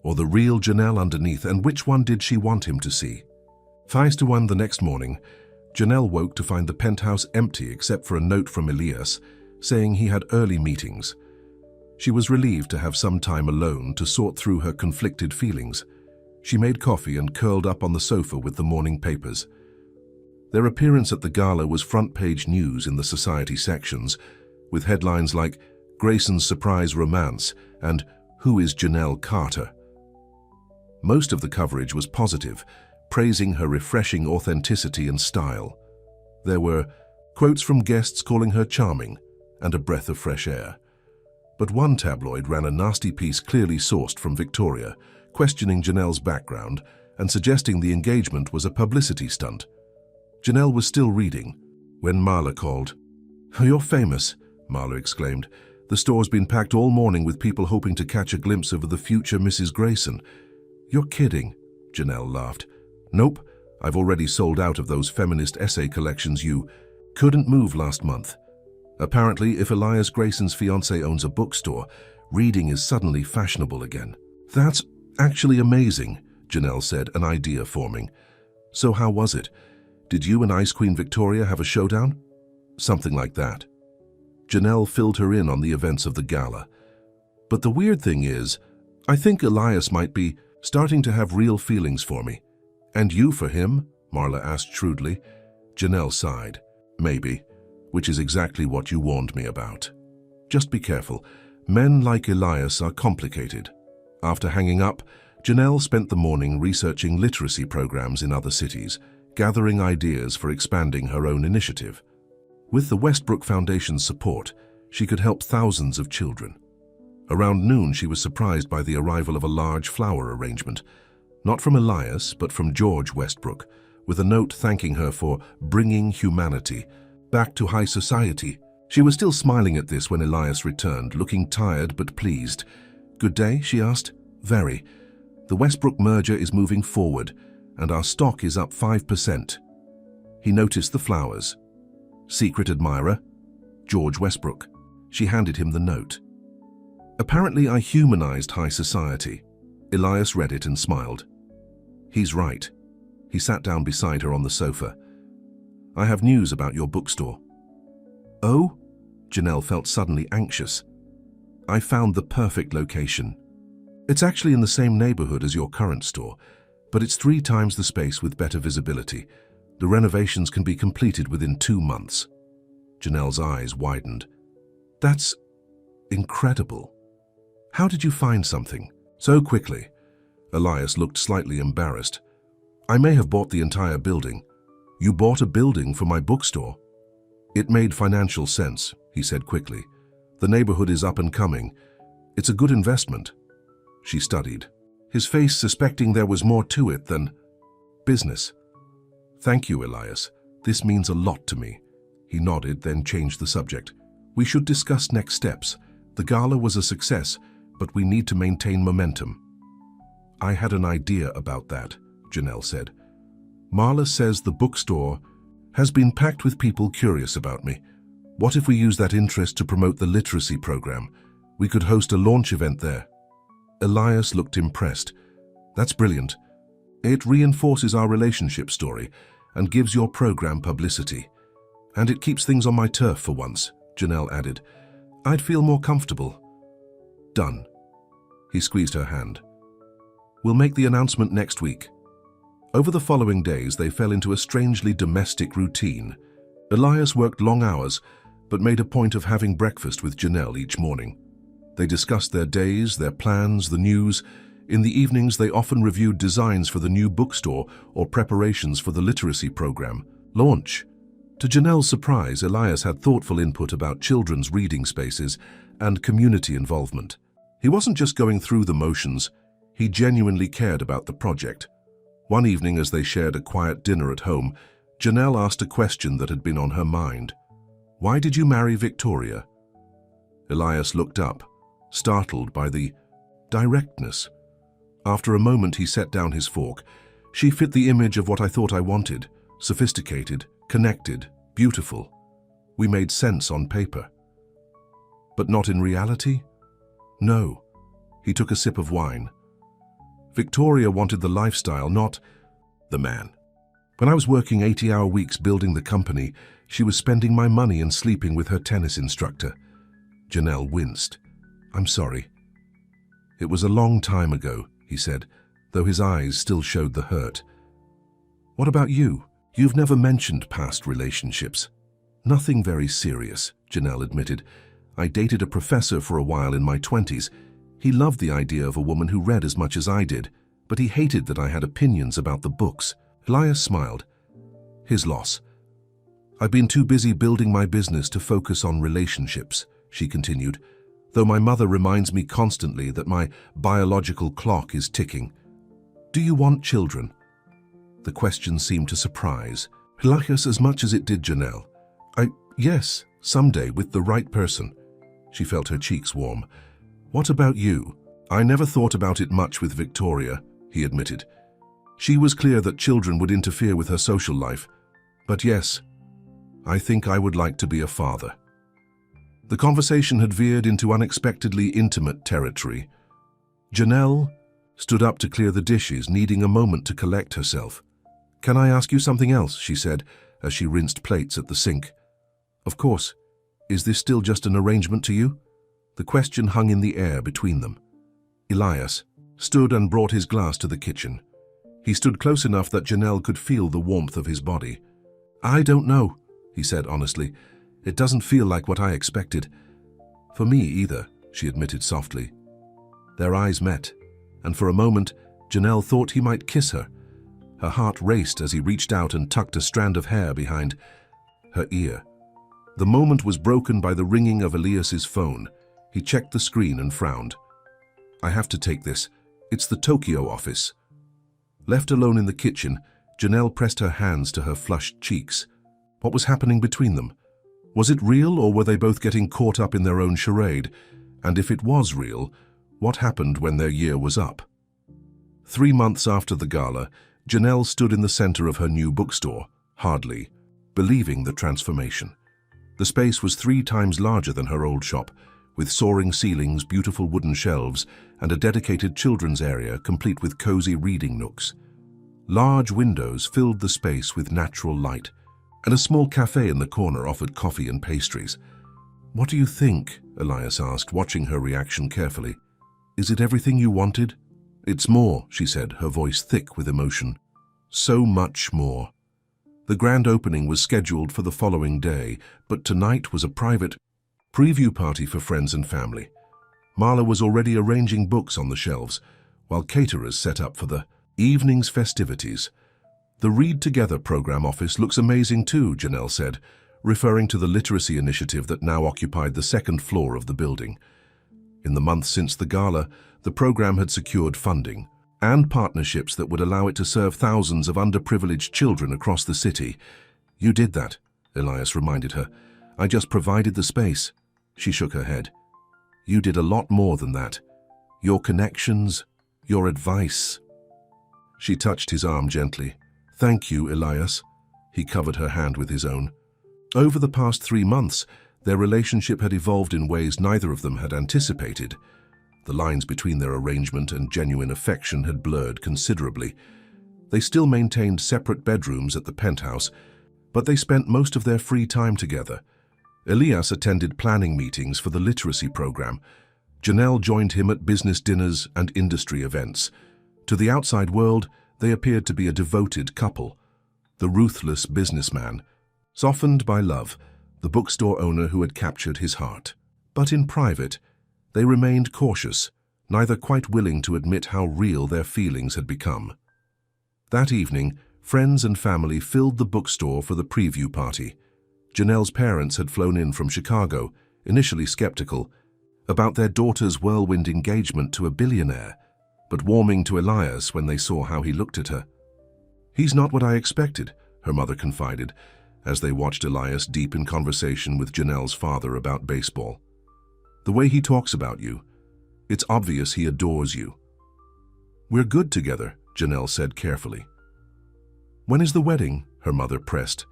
Or the real Janelle underneath, and which one did she want him to see? 5-1 the next morning, Janelle woke to find the penthouse empty except for a note from Elias saying he had early meetings. She was relieved to have some time alone to sort through her conflicted feelings. She made coffee and curled up on the sofa with the morning papers. Their appearance at the gala was front-page news in the society sections, with headlines like "Grayson's Surprise Romance" and "Who is Janelle Carter?" Most of the coverage was positive, praising her refreshing authenticity and style. There were quotes from guests calling her charming and a breath of fresh air. But one tabloid ran a nasty piece clearly sourced from Victoria, questioning Janelle's background and suggesting the engagement was a publicity stunt. Janelle was still reading when Marla called. You're famous, Marla exclaimed. The store's been packed all morning with people hoping to catch a glimpse of the future Mrs. Grayson. You're kidding, Janelle laughed. Nope, I've already sold out of those feminist essay collections you couldn't move last month. Apparently, if Elias Grayson's fiancé owns a bookstore, reading is suddenly fashionable again. That's actually amazing, Janelle said, an idea forming. So how was it? Did you and Ice Queen Victoria have a showdown? Something like that. Janelle filled her in on the events of the gala. But the weird thing is, I think Elias might be starting to have real feelings for me. And you for him? Marla asked shrewdly. Janelle sighed. Maybe, which is exactly what you warned me about. Just be careful. Men like Elias are complicated. After hanging up, Janelle spent the morning researching literacy programs in other cities, gathering ideas for expanding her own initiative. With the Westbrook Foundation's support, she could help thousands of children. Around noon, she was surprised by the arrival of a large flower arrangement, not from Elias, but from George Westbrook, with a note thanking her for bringing humanity back to high society. She was still smiling at this when Elias returned, looking tired but pleased. Good day, she asked. Very. The Westbrook merger is moving forward, and our stock is up 5%. He noticed the flowers. Secret admirer, George Westbrook. She handed him the note. Apparently I humanized high society. Elias read it and smiled. He's right. He sat down beside her on the sofa. I have news about your bookstore. Oh? Janelle felt suddenly anxious. I found the perfect location. It's actually in the same neighborhood as your current store, but it's 3 times the space with better visibility. The renovations can be completed within 2 months. Janelle's eyes widened. That's incredible. How did you find something so quickly? Elias looked slightly embarrassed. I may have bought the entire building. You bought a building for my bookstore? It made financial sense, he said quickly. The neighborhood is up and coming. It's a good investment. She studied, his face suspecting there was more to it than business. Thank you, Elias. This means a lot to me. He nodded, then changed the subject. We should discuss next steps. The gala was a success, but we need to maintain momentum. I had an idea about that, Janelle said. Marla says the bookstore has been packed with people curious about me. What if we use that interest to promote the literacy program? We could host a launch event there. Elias looked impressed. That's brilliant. It reinforces our relationship story and gives your program publicity. And it keeps things on my turf for once, Janelle added. I'd feel more comfortable. Done. He squeezed her hand. We'll make the announcement next week. Over the following days, they fell into a strangely domestic routine. Elias worked long hours, but made a point of having breakfast with Janelle each morning. They discussed their days, their plans, the news. In the evenings, they often reviewed designs for the new bookstore or preparations for the literacy program launch. To Janelle's surprise, Elias had thoughtful input about children's reading spaces and community involvement. He wasn't just going through the motions, he genuinely cared about the project. One evening, as they shared a quiet dinner at home, Janelle asked a question that had been on her mind. Why did you marry Victoria? Elias looked up, startled by the directness. After a moment, he set down his fork. She fit the image of what I thought I wanted. Sophisticated, connected, beautiful. We made sense on paper. But not in reality? No. He took a sip of wine. Victoria wanted the lifestyle, not the man. When I was working 80-hour weeks building the company, she was spending my money and sleeping with her tennis instructor. Janelle winced. I'm sorry. It was a long time ago, he said, though his eyes still showed the hurt. What about you? You've never mentioned past relationships. Nothing very serious, Janelle admitted. I dated a professor for a while in my 20s. He loved the idea of a woman who read as much as I did, but he hated that I had opinions about the books. Elias smiled. His loss. I've been too busy building my business to focus on relationships, she continued, though my mother reminds me constantly that my biological clock is ticking. Do you want children? The question seemed to surprise Elias as much as it did Janelle. Yes, Someday, with the right person. She felt her cheeks warm. What about you? I never thought about it much with Victoria, he admitted. She was clear that children would interfere with her social life. But yes, I think I would like to be a father. The conversation had veered into unexpectedly intimate territory. Janelle stood up to clear the dishes, needing a moment to collect herself. Can I ask you something else? She said, as she rinsed plates at the sink. Of course. Is this still just an arrangement to you? The question hung in the air between them. Elias stood and brought his glass to the kitchen. He stood close enough that Janelle could feel the warmth of his body. I don't know, he said honestly. It doesn't feel like what I expected. For me either, she admitted softly. Their eyes met, and for a moment, Janelle thought he might kiss her. Her heart raced as he reached out and tucked a strand of hair behind her ear. The moment was broken by the ringing of Elias's phone. He checked the screen and frowned. I have to take this. It's the Tokyo office. Left alone in the kitchen, Janelle pressed her hands to her flushed cheeks. What was happening between them? Was it real, or were they both getting caught up in their own charade? And if it was real, what happened when their year was up? 3 months after the gala, Janelle stood in the center of her new bookstore, hardly believing the transformation. The space was 3 times larger than her old shop, with soaring ceilings, beautiful wooden shelves, and a dedicated children's area complete with cozy reading nooks. Large windows filled the space with natural light, and a small cafe in the corner offered coffee and pastries. What do you think? Elias asked, watching her reaction carefully. Is it everything you wanted? It's more, she said, her voice thick with emotion. So much more. The grand opening was scheduled for the following day, but tonight was a private preview party for friends and family. Marla was already arranging books on the shelves, while caterers set up for the evening's festivities. The Read Together program office looks amazing too, Janelle said, referring to the literacy initiative that now occupied the 2nd floor of the building. In the months since the gala, the program had secured funding and partnerships that would allow it to serve thousands of underprivileged children across the city. You did that, Elias reminded her. I just provided the space. She shook her head. You did a lot more than that. Your connections, your advice. She touched his arm gently. Thank you, Elias. He covered her hand with his own. Over the past 3 months, their relationship had evolved in ways neither of them had anticipated. The lines between their arrangement and genuine affection had blurred considerably. They still maintained separate bedrooms at the penthouse, but they spent most of their free time together. Elias attended planning meetings for the literacy program. Janelle joined him at business dinners and industry events. To the outside world, they appeared to be a devoted couple. The ruthless businessman, softened by love, the bookstore owner who had captured his heart. But in private, they remained cautious, neither quite willing to admit how real their feelings had become. That evening, friends and family filled the bookstore for the preview party. Janelle's parents had flown in from Chicago, initially skeptical, about their daughter's whirlwind engagement to a billionaire, but warming to Elias when they saw how he looked at her. He's not what I expected, her mother confided, as they watched Elias deep in conversation with Janelle's father about baseball. The way he talks about you, it's obvious he adores you. We're good together, Janelle said carefully. When is the wedding? Her mother pressed.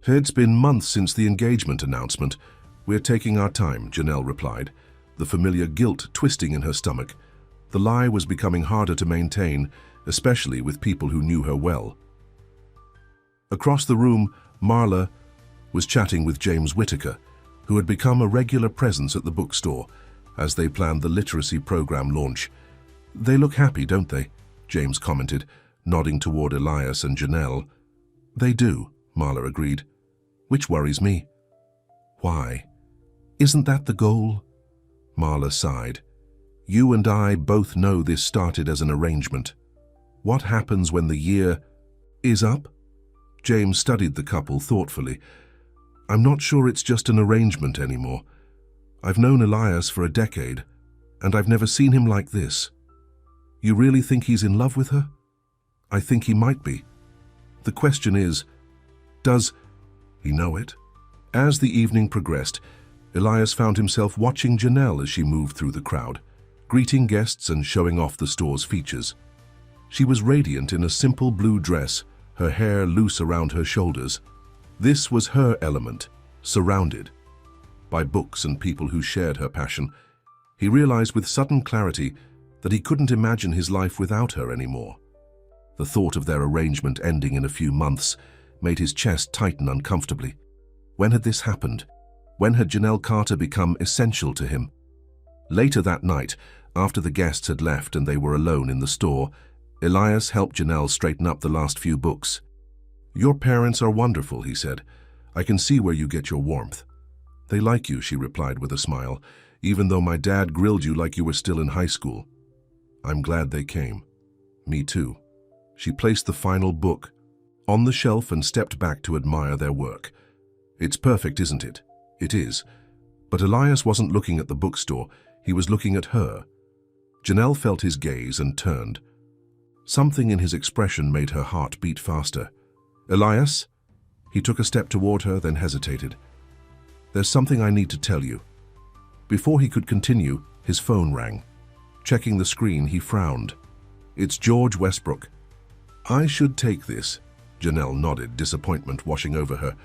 It's been months since the engagement announcement. We're taking our time, Janelle replied, the familiar guilt twisting in her stomach. The lie was becoming harder to maintain, especially with people who knew her well. Across the room, Marla was chatting with James Whitaker, who had become a regular presence at the bookstore as they planned the literacy program launch. They look happy, don't they? James commented, nodding toward Elias and Janelle. They do, Marla agreed. Which worries me. Why? Isn't that the goal? Marla sighed. You and I both know this started as an arrangement. What happens when the year is up? James studied the couple thoughtfully. I'm not sure it's just an arrangement anymore. I've known Elias for a decade, and I've never seen him like this. You really think he's in love with her? I think he might be. The question is, does he know it? As the evening progressed, Elias found himself watching Janelle as she moved through the crowd, greeting guests and showing off the store's features. She was radiant in a simple blue dress, her hair loose around her shoulders. This was her element, surrounded by books and people who shared her passion. He realized with sudden clarity that he couldn't imagine his life without her anymore. The thought of their arrangement ending in a few months made his chest tighten uncomfortably. When had this happened? When had Janelle Carter become essential to him? Later that night, after the guests had left and they were alone in the store, Elias helped Janelle straighten up the last few books. "Your parents are wonderful," he said. "I can see where you get your warmth." "They like you," she replied with a smile, "even though my dad grilled you like you were still in high school." "I'm glad they came." "Me too." She placed the final book on the shelf and stepped back to admire their work. "It's perfect, isn't it?" "It is." But Elias wasn't looking at the bookstore, he was looking at her. Janelle felt his gaze and turned. Something in his expression made her heart beat faster. "Elias?" He took a step toward her, then hesitated. "There's something I need to tell you." Before he could continue, his phone rang. Checking the screen, he frowned. "It's George Westbrook." "I should take this." Janelle nodded, disappointment washing over her.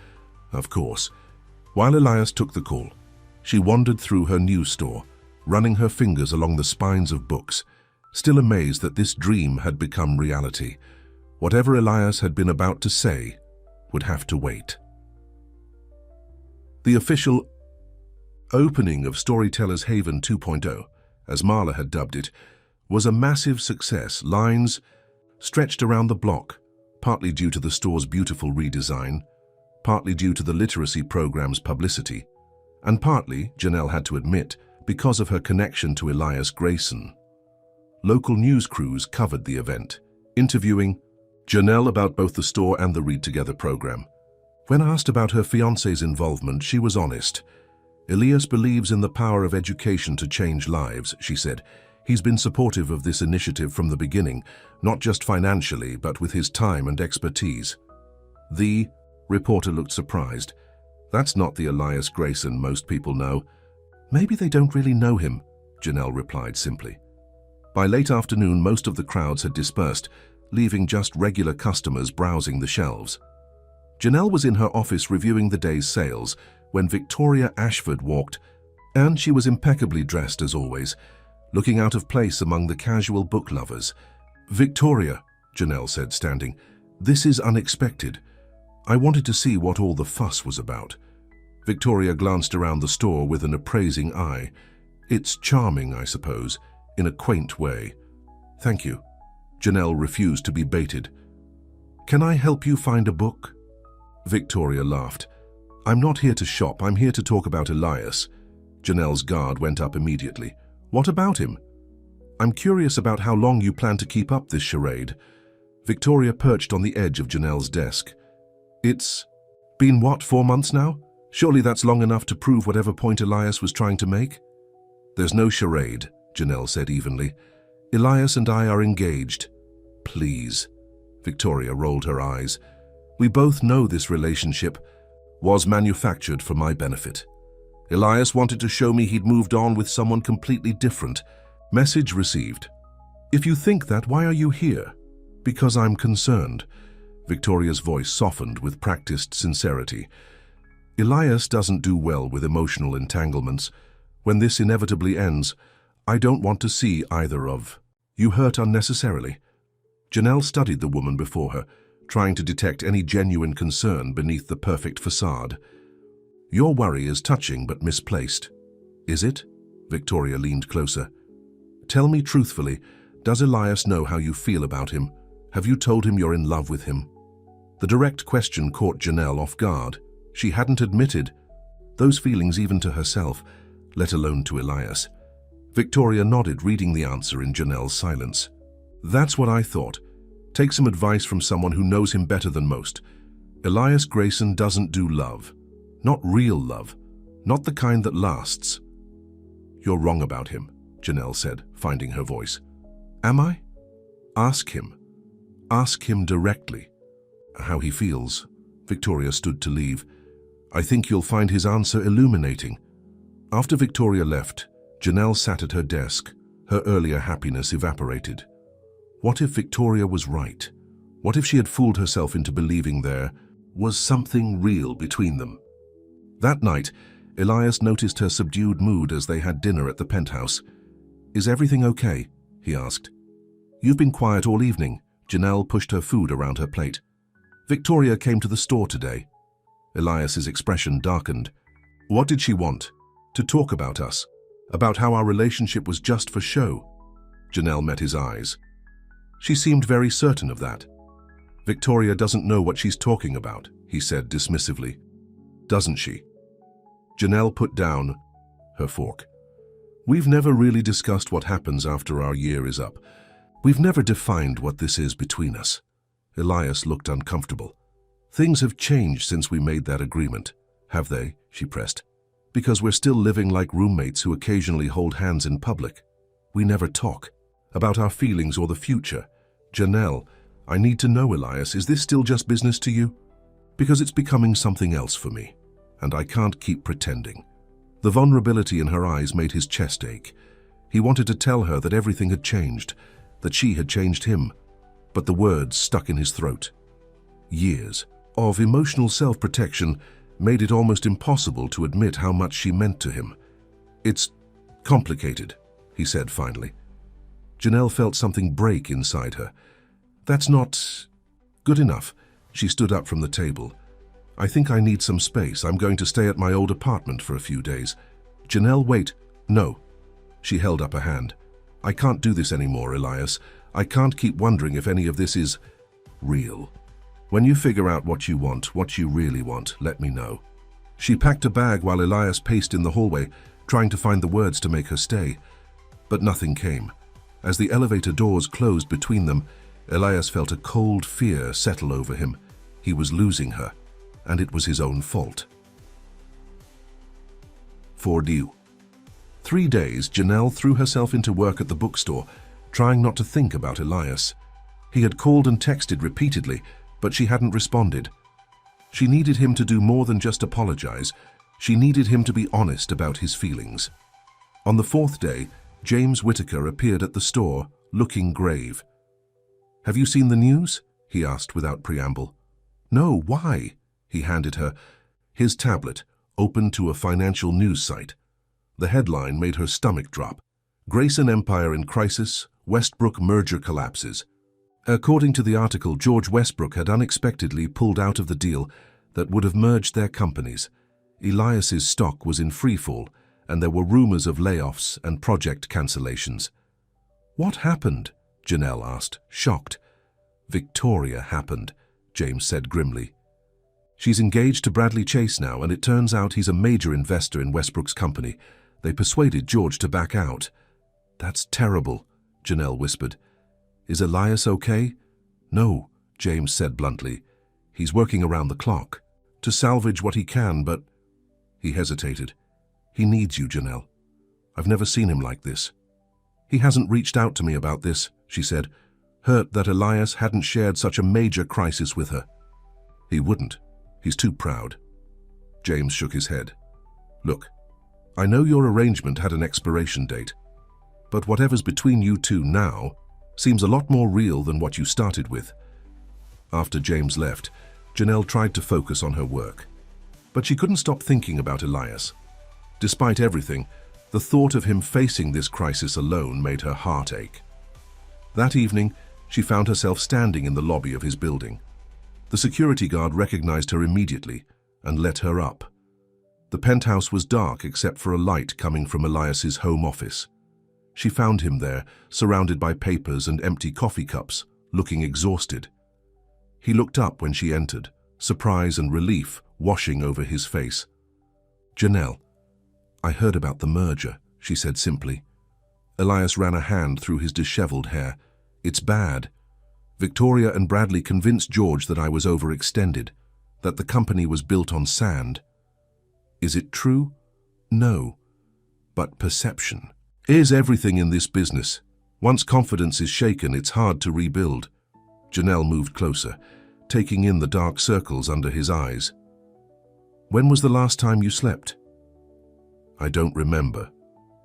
"Of course." While Elias took the call, she wandered through her news store, running her fingers along the spines of books, still amazed that this dream had become reality. Whatever Elias had been about to say would have to wait. The official opening of Storytellers Haven 2.0, as Marla had dubbed it, was a massive success. Lines stretched around the block, partly due to the store's beautiful redesign, partly due to the literacy program's publicity, and partly, Janelle had to admit, because of her connection to Elias Grayson. Local news crews covered the event, interviewing Janelle about both the store and the Read Together program. When asked about her fiancé's involvement, she was honest. "Elias believes in the power of education to change lives," she said. "He's been supportive of this initiative from the beginning, not just financially, but with his time and expertise." The reporter looked surprised. "That's not the Elias Grayson most people know." "Maybe they don't really know him," Janelle replied simply. By late afternoon, most of the crowds had dispersed, leaving just regular customers browsing the shelves. Janelle was in her office reviewing the day's sales when Victoria Ashford walked, and she was impeccably dressed as always, looking out of place among the casual book lovers. "Victoria," Janelle said, standing, "this is unexpected. I wanted to see what all the fuss was about." Victoria glanced around the store with an appraising eye. "It's charming, I suppose, in a quaint way." "Thank you." Janelle refused to be baited. "Can I help you find a book?" Victoria laughed. "I'm not here to shop, I'm here to talk about Elias." Janelle's guard went up immediately. "What about him?" "I'm curious about how long you plan to keep up this charade." Victoria perched on the edge of Janelle's desk. "It's been what, 4 months now? Surely that's long enough to prove whatever point Elias was trying to make." "There's no charade," Janelle said evenly. "Elias and I are engaged." "Please." Victoria rolled her eyes. "We both know this relationship was manufactured for my benefit. Elias wanted to show me he'd moved on with someone completely different. Message received. If you think that, why are you here?" "Because I'm concerned." Victoria's voice softened with practiced sincerity. "Elias doesn't do well with emotional entanglements. When this inevitably ends, I don't want to see either of you hurt unnecessarily." Janelle studied the woman before her, trying to detect any genuine concern beneath the perfect facade. "Your worry is touching but misplaced." "Is it?" Victoria leaned closer. "Tell me truthfully, does Elias know how you feel about him? Have you told him you're in love with him?" The direct question caught Janelle off guard. She hadn't admitted those feelings even to herself, let alone to Elias. Victoria nodded, reading the answer in Janelle's silence. "That's what I thought. Take some advice from someone who knows him better than most. Elias Grayson doesn't do love. Not real love. Not the kind that lasts." "You're wrong about him," Janelle said, finding her voice. "Am I?" "Ask him. Ask him directly. How he feels." Victoria stood to leave. I think you'll find his answer illuminating." After Victoria left, Janelle sat at her desk. Her earlier happiness evaporated. What if Victoria was right? What if she had fooled herself into believing there was something real between them? That night, Elias noticed her subdued mood as they had dinner at the penthouse. "Is everything okay?" he asked. "You've been quiet all evening." Janelle pushed her food around her plate. "Victoria came to the store today." Elias's expression darkened. "What did she want?" "To talk about us. About how our relationship was just for show." Janelle met his eyes. She seemed very certain of that. "Victoria doesn't know what she's talking about," he said dismissively. "Doesn't she?" Janelle put down her fork. "We've never really discussed what happens after our year is up. We've never defined what this is between us." Elias looked uncomfortable. "Things have changed since we made that agreement." "Have they?" she pressed. "Because we're still living like roommates who occasionally hold hands in public. We never talk about our feelings or the future." "Janelle, I need to know, Elias, is this still just business to you? Because it's becoming something else for me, and I can't keep pretending." The vulnerability in her eyes made his chest ache. He wanted to tell her that everything had changed, that she had changed him, but the words stuck in his throat. Years of emotional self-protection made it almost impossible to admit how much she meant to him. "It's complicated," he said finally. Janelle felt something break inside her. "That's not good enough." She stood up from the table. "I think I need some space. I'm going to stay at my old apartment for a few days." "Janelle, wait." "No." She held up a hand. "I can't do this anymore, Elias. I can't keep wondering if any of this is real. When you figure out what you really want, let me know." She packed a bag while Elias paced in the hallway, trying to find the words to make her stay. But nothing came. As the elevator doors closed between them, Elias felt a cold fear settle over him. He was losing her, and it was his own fault. 4. 3 days, Janelle threw herself into work at the bookstore, trying not to think about Elias. He had called and texted repeatedly, but she hadn't responded. She needed him to do more than just apologize. She needed him to be honest about his feelings. On the 4th day, James Whitaker appeared at the store, looking grave. "Have you seen the news?" he asked without preamble. "No, why?" He handed her his tablet, open to a financial news site. The headline made her stomach drop. "Grayson Empire in Crisis, Westbrook Merger Collapses." According to the article, George Westbrook had unexpectedly pulled out of the deal that would have merged their companies. Elias's stock was in freefall, and there were rumors of layoffs and project cancellations. "What happened?" Janelle asked, shocked. "Victoria happened," James said grimly. "She's engaged to Bradley Chase now, and it turns out he's a major investor in Westbrook's company. They persuaded George to back out." "That's terrible," Janelle whispered. "Is Elias okay?" "No," James said bluntly. "He's working around the clock to salvage what he can, but—" He hesitated. "He needs you, Janelle. I've never seen him like this." "He hasn't reached out to me about this," she said, hurt that Elias hadn't shared such a major crisis with her. "He wouldn't. He's too proud." James shook his head. "Look, I know your arrangement had an expiration date, but whatever's between you two now seems a lot more real than what you started with." After James left, Janelle tried to focus on her work, but she couldn't stop thinking about Elias. Despite everything, the thought of him facing this crisis alone made her heart ache. That evening, she found herself standing in the lobby of his building. The security guard recognized her immediately and let her up. The penthouse was dark except for a light coming from Elias's home office. She found him there, surrounded by papers and empty coffee cups, looking exhausted. He looked up when she entered, surprise and relief washing over his face. "Janelle, I heard about the merger," she said simply. Elias ran a hand through his disheveled hair. "It's bad. Victoria and Bradley convinced George that I was overextended, that the company was built on sand. Is it true? No. But perception is everything in this business. Once confidence is shaken, it's hard to rebuild." Janelle moved closer, taking in the dark circles under his eyes. When was the last time you slept? I don't remember.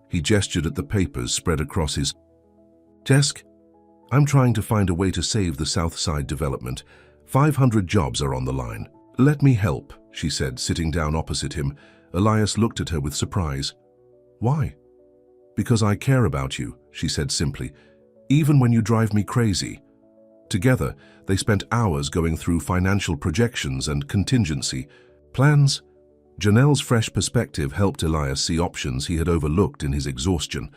He gestured at the papers spread across his desk. I'm trying to find a way to save the South Side development. 500 jobs are on the line. Let me help, she said, sitting down opposite him. Elias looked at her with surprise. Why? Because I care about you, she said simply, even when you drive me crazy. Together, they spent hours going through financial projections and contingency plans. Janelle's fresh perspective helped Elias see options he had overlooked in his exhaustion.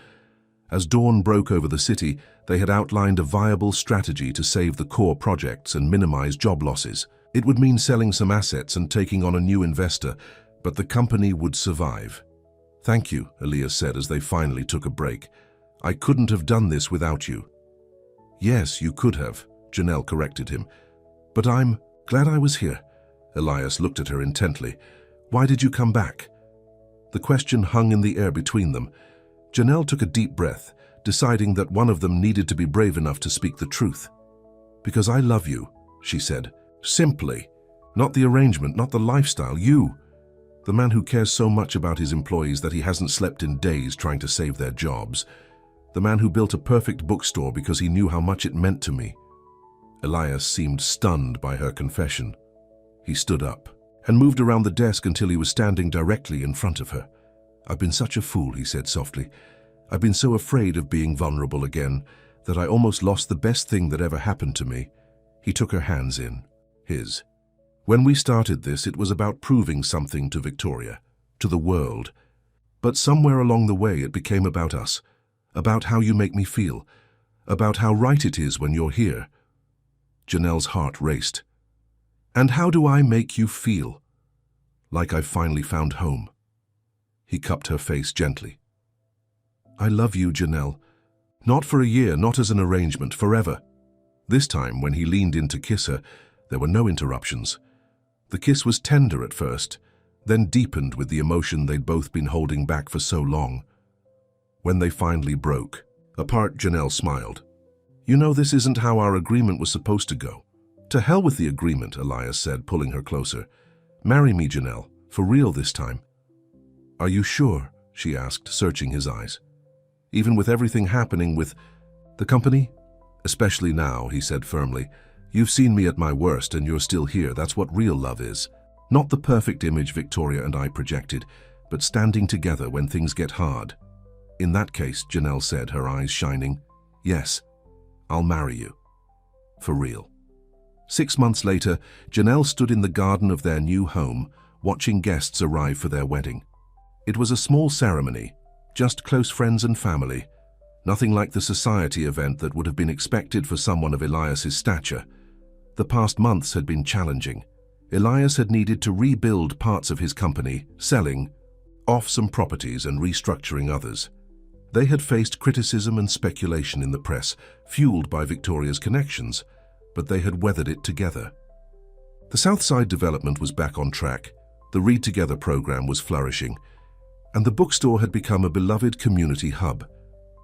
As dawn broke over the city, they had outlined a viable strategy to save the core projects and minimize job losses. It would mean selling some assets and taking on a new investor, but the company would survive. Thank you, Elias said as they finally took a break. I couldn't have done this without you. Yes, you could have, Janelle corrected him. But I'm glad I was here. Elias looked at her intently. Why did you come back? The question hung in the air between them. Janelle took a deep breath, deciding that one of them needed to be brave enough to speak the truth. Because I love you, she said. Simply. Not the arrangement, not the lifestyle, you. The man who cares so much about his employees that he hasn't slept in days trying to save their jobs. The man who built a perfect bookstore because he knew how much it meant to me. Elias seemed stunned by her confession. He stood up and moved around the desk until he was standing directly in front of her. I've been such a fool, he said softly. I've been so afraid of being vulnerable again that I almost lost the best thing that ever happened to me. He took her hands in his. When we started this, it was about proving something to Victoria, to the world. But somewhere along the way, it became about us, about how you make me feel, about how right it is when you're here. Janelle's heart raced. And how do I make you feel? Like I've finally found home. He cupped her face gently. I love you, Janelle. Not for a year, not as an arrangement, forever. This time, when he leaned in to kiss her, there were no interruptions. The kiss was tender at first, then deepened with the emotion they'd both been holding back for so long. When they finally broke apart, Janelle smiled. You know, this isn't how our agreement was supposed to go. To hell with the agreement, Elias said, pulling her closer. Marry me, Janelle, for real this time. Are you sure? She asked, searching his eyes. Even with everything happening with the company? Especially now, he said firmly. You've seen me at my worst and you're still here. That's what real love is. Not the perfect image Victoria and I projected, but standing together when things get hard. In that case, Janelle said, her eyes shining, yes, I'll marry you. For real. 6 months later, Janelle stood in the garden of their new home, watching guests arrive for their wedding. It was a small ceremony, just close friends and family. Nothing like the society event that would have been expected for someone of Elias's stature. The past months had been challenging. Elias had needed to rebuild parts of his company, selling off some properties and restructuring others. They had faced criticism and speculation in the press, fueled by Victoria's connections, but they had weathered it together. The Southside development was back on track, the Read Together program was flourishing, and the bookstore had become a beloved community hub.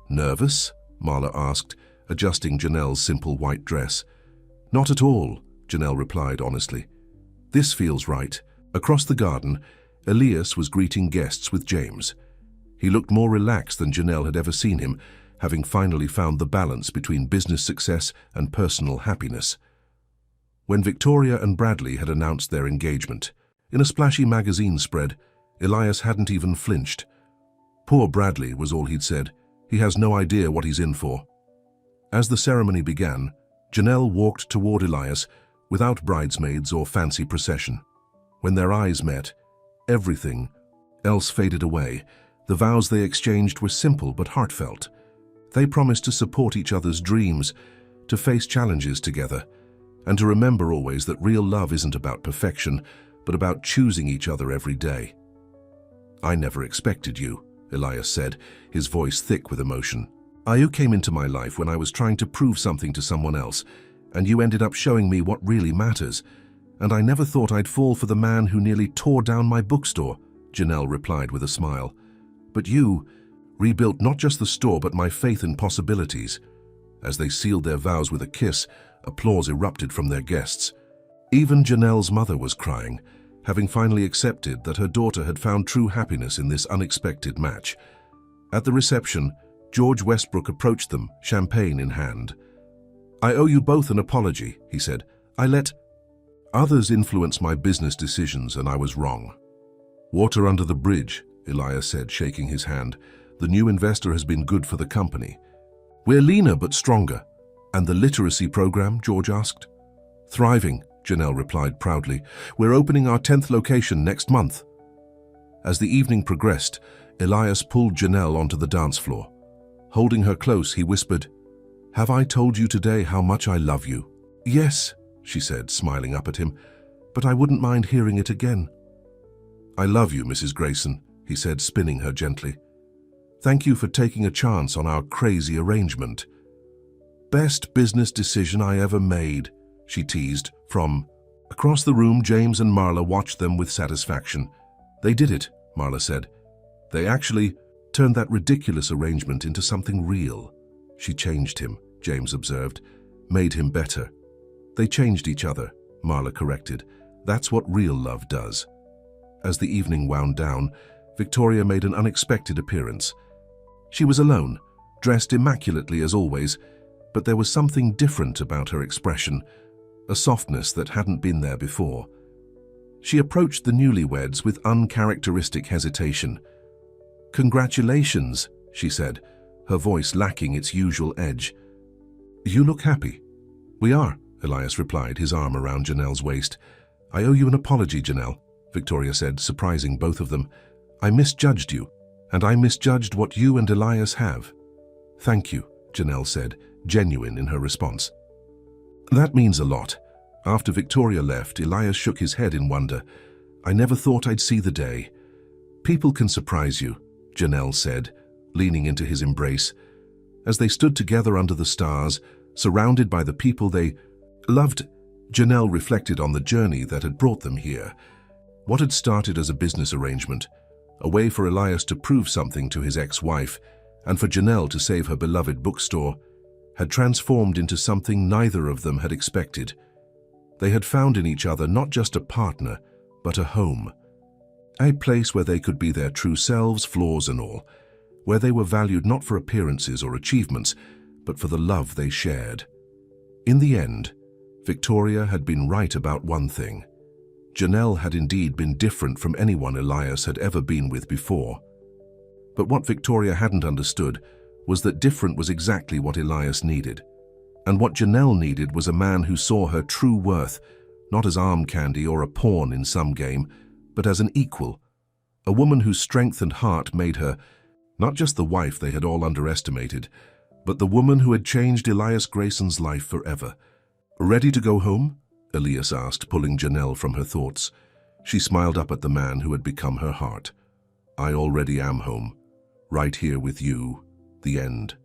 Nervous? Marla asked, adjusting Janelle's simple white dress. Not at all, Janelle replied honestly. This feels right. Across the garden, Elias was greeting guests with James. He looked more relaxed than Janelle had ever seen him, having finally found the balance between business success and personal happiness. When Victoria and Bradley had announced their engagement, in a splashy magazine spread, Elias hadn't even flinched. Poor Bradley, was all he'd said. He has no idea what he's in for. As the ceremony began, Janelle walked toward Elias without bridesmaids or fancy procession. When their eyes met, everything else faded away. The vows they exchanged were simple but heartfelt. They promised to support each other's dreams, to face challenges together, and to remember always that real love isn't about perfection, but about choosing each other every day. I never expected you, Elias said, his voice thick with emotion. You came into my life when I was trying to prove something to someone else, and you ended up showing me what really matters. And I never thought I'd fall for the man who nearly tore down my bookstore, Janelle replied with a smile. But you rebuilt not just the store but my faith in possibilities. As they sealed their vows with a kiss, applause erupted from their guests. Even Janelle's mother was crying, having finally accepted that her daughter had found true happiness in this unexpected match. At the reception, George Westbrook approached them, champagne in hand. "I owe you both an apology," he said. "I let others influence my business decisions and I was wrong." "Water under the bridge," Elias said, shaking his hand. "The new investor has been good for the company." "We're leaner but stronger." "And the literacy program?" George asked. "Thriving," Janelle replied proudly. "We're opening our 10th location next month." As the evening progressed, Elias pulled Janelle onto the dance floor. Holding her close, he whispered, "Have I told you today how much I love you?" "Yes," she said, smiling up at him, "but I wouldn't mind hearing it again." "I love you, Mrs. Grayson," he said, spinning her gently. "Thank you for taking a chance on our crazy arrangement." "Best business decision I ever made," she teased. Across the room, James and Marla watched them with satisfaction. "They did it," Marla said. "They actually turned that ridiculous arrangement into something real." "She changed him," James observed. "Made him better." "They changed each other," Marla corrected. "That's what real love does." As the evening wound down, Victoria made an unexpected appearance. She was alone, dressed immaculately as always, but there was something different about her expression, a softness that hadn't been there before. She approached the newlyweds with uncharacteristic hesitation. "Congratulations," she said, her voice lacking its usual edge. "You look happy." "We are," Elias replied, his arm around Janelle's waist. "I owe you an apology, Janelle," Victoria said, surprising both of them. "I misjudged you, and I misjudged what you and Elias have." "Thank you," Janelle said, genuine in her response. "That means a lot." After Victoria left, Elias shook his head in wonder. "I never thought I'd see the day." "People can surprise you," Janelle said, leaning into his embrace. As they stood together under the stars, surrounded by the people they loved, Janelle reflected on the journey that had brought them here. What had started as a business arrangement, a way for Elias to prove something to his ex-wife, and for Janelle to save her beloved bookstore, had transformed into something neither of them had expected. They had found in each other not just a partner, but a home. A place where they could be their true selves, flaws and all, where they were valued not for appearances or achievements, but for the love they shared. In the end, Victoria had been right about one thing. Janelle had indeed been different from anyone Elias had ever been with before. But what Victoria hadn't understood was that different was exactly what Elias needed. And what Janelle needed was a man who saw her true worth, not as arm candy or a pawn in some game, but as an equal. A woman whose strength and heart made her not just the wife they had all underestimated, but the woman who had changed Elias Grayson's life forever. "Ready to go home?" Elias asked, pulling Janelle from her thoughts. She smiled up at the man who had become her heart. "I already am home. Right here with you. The end."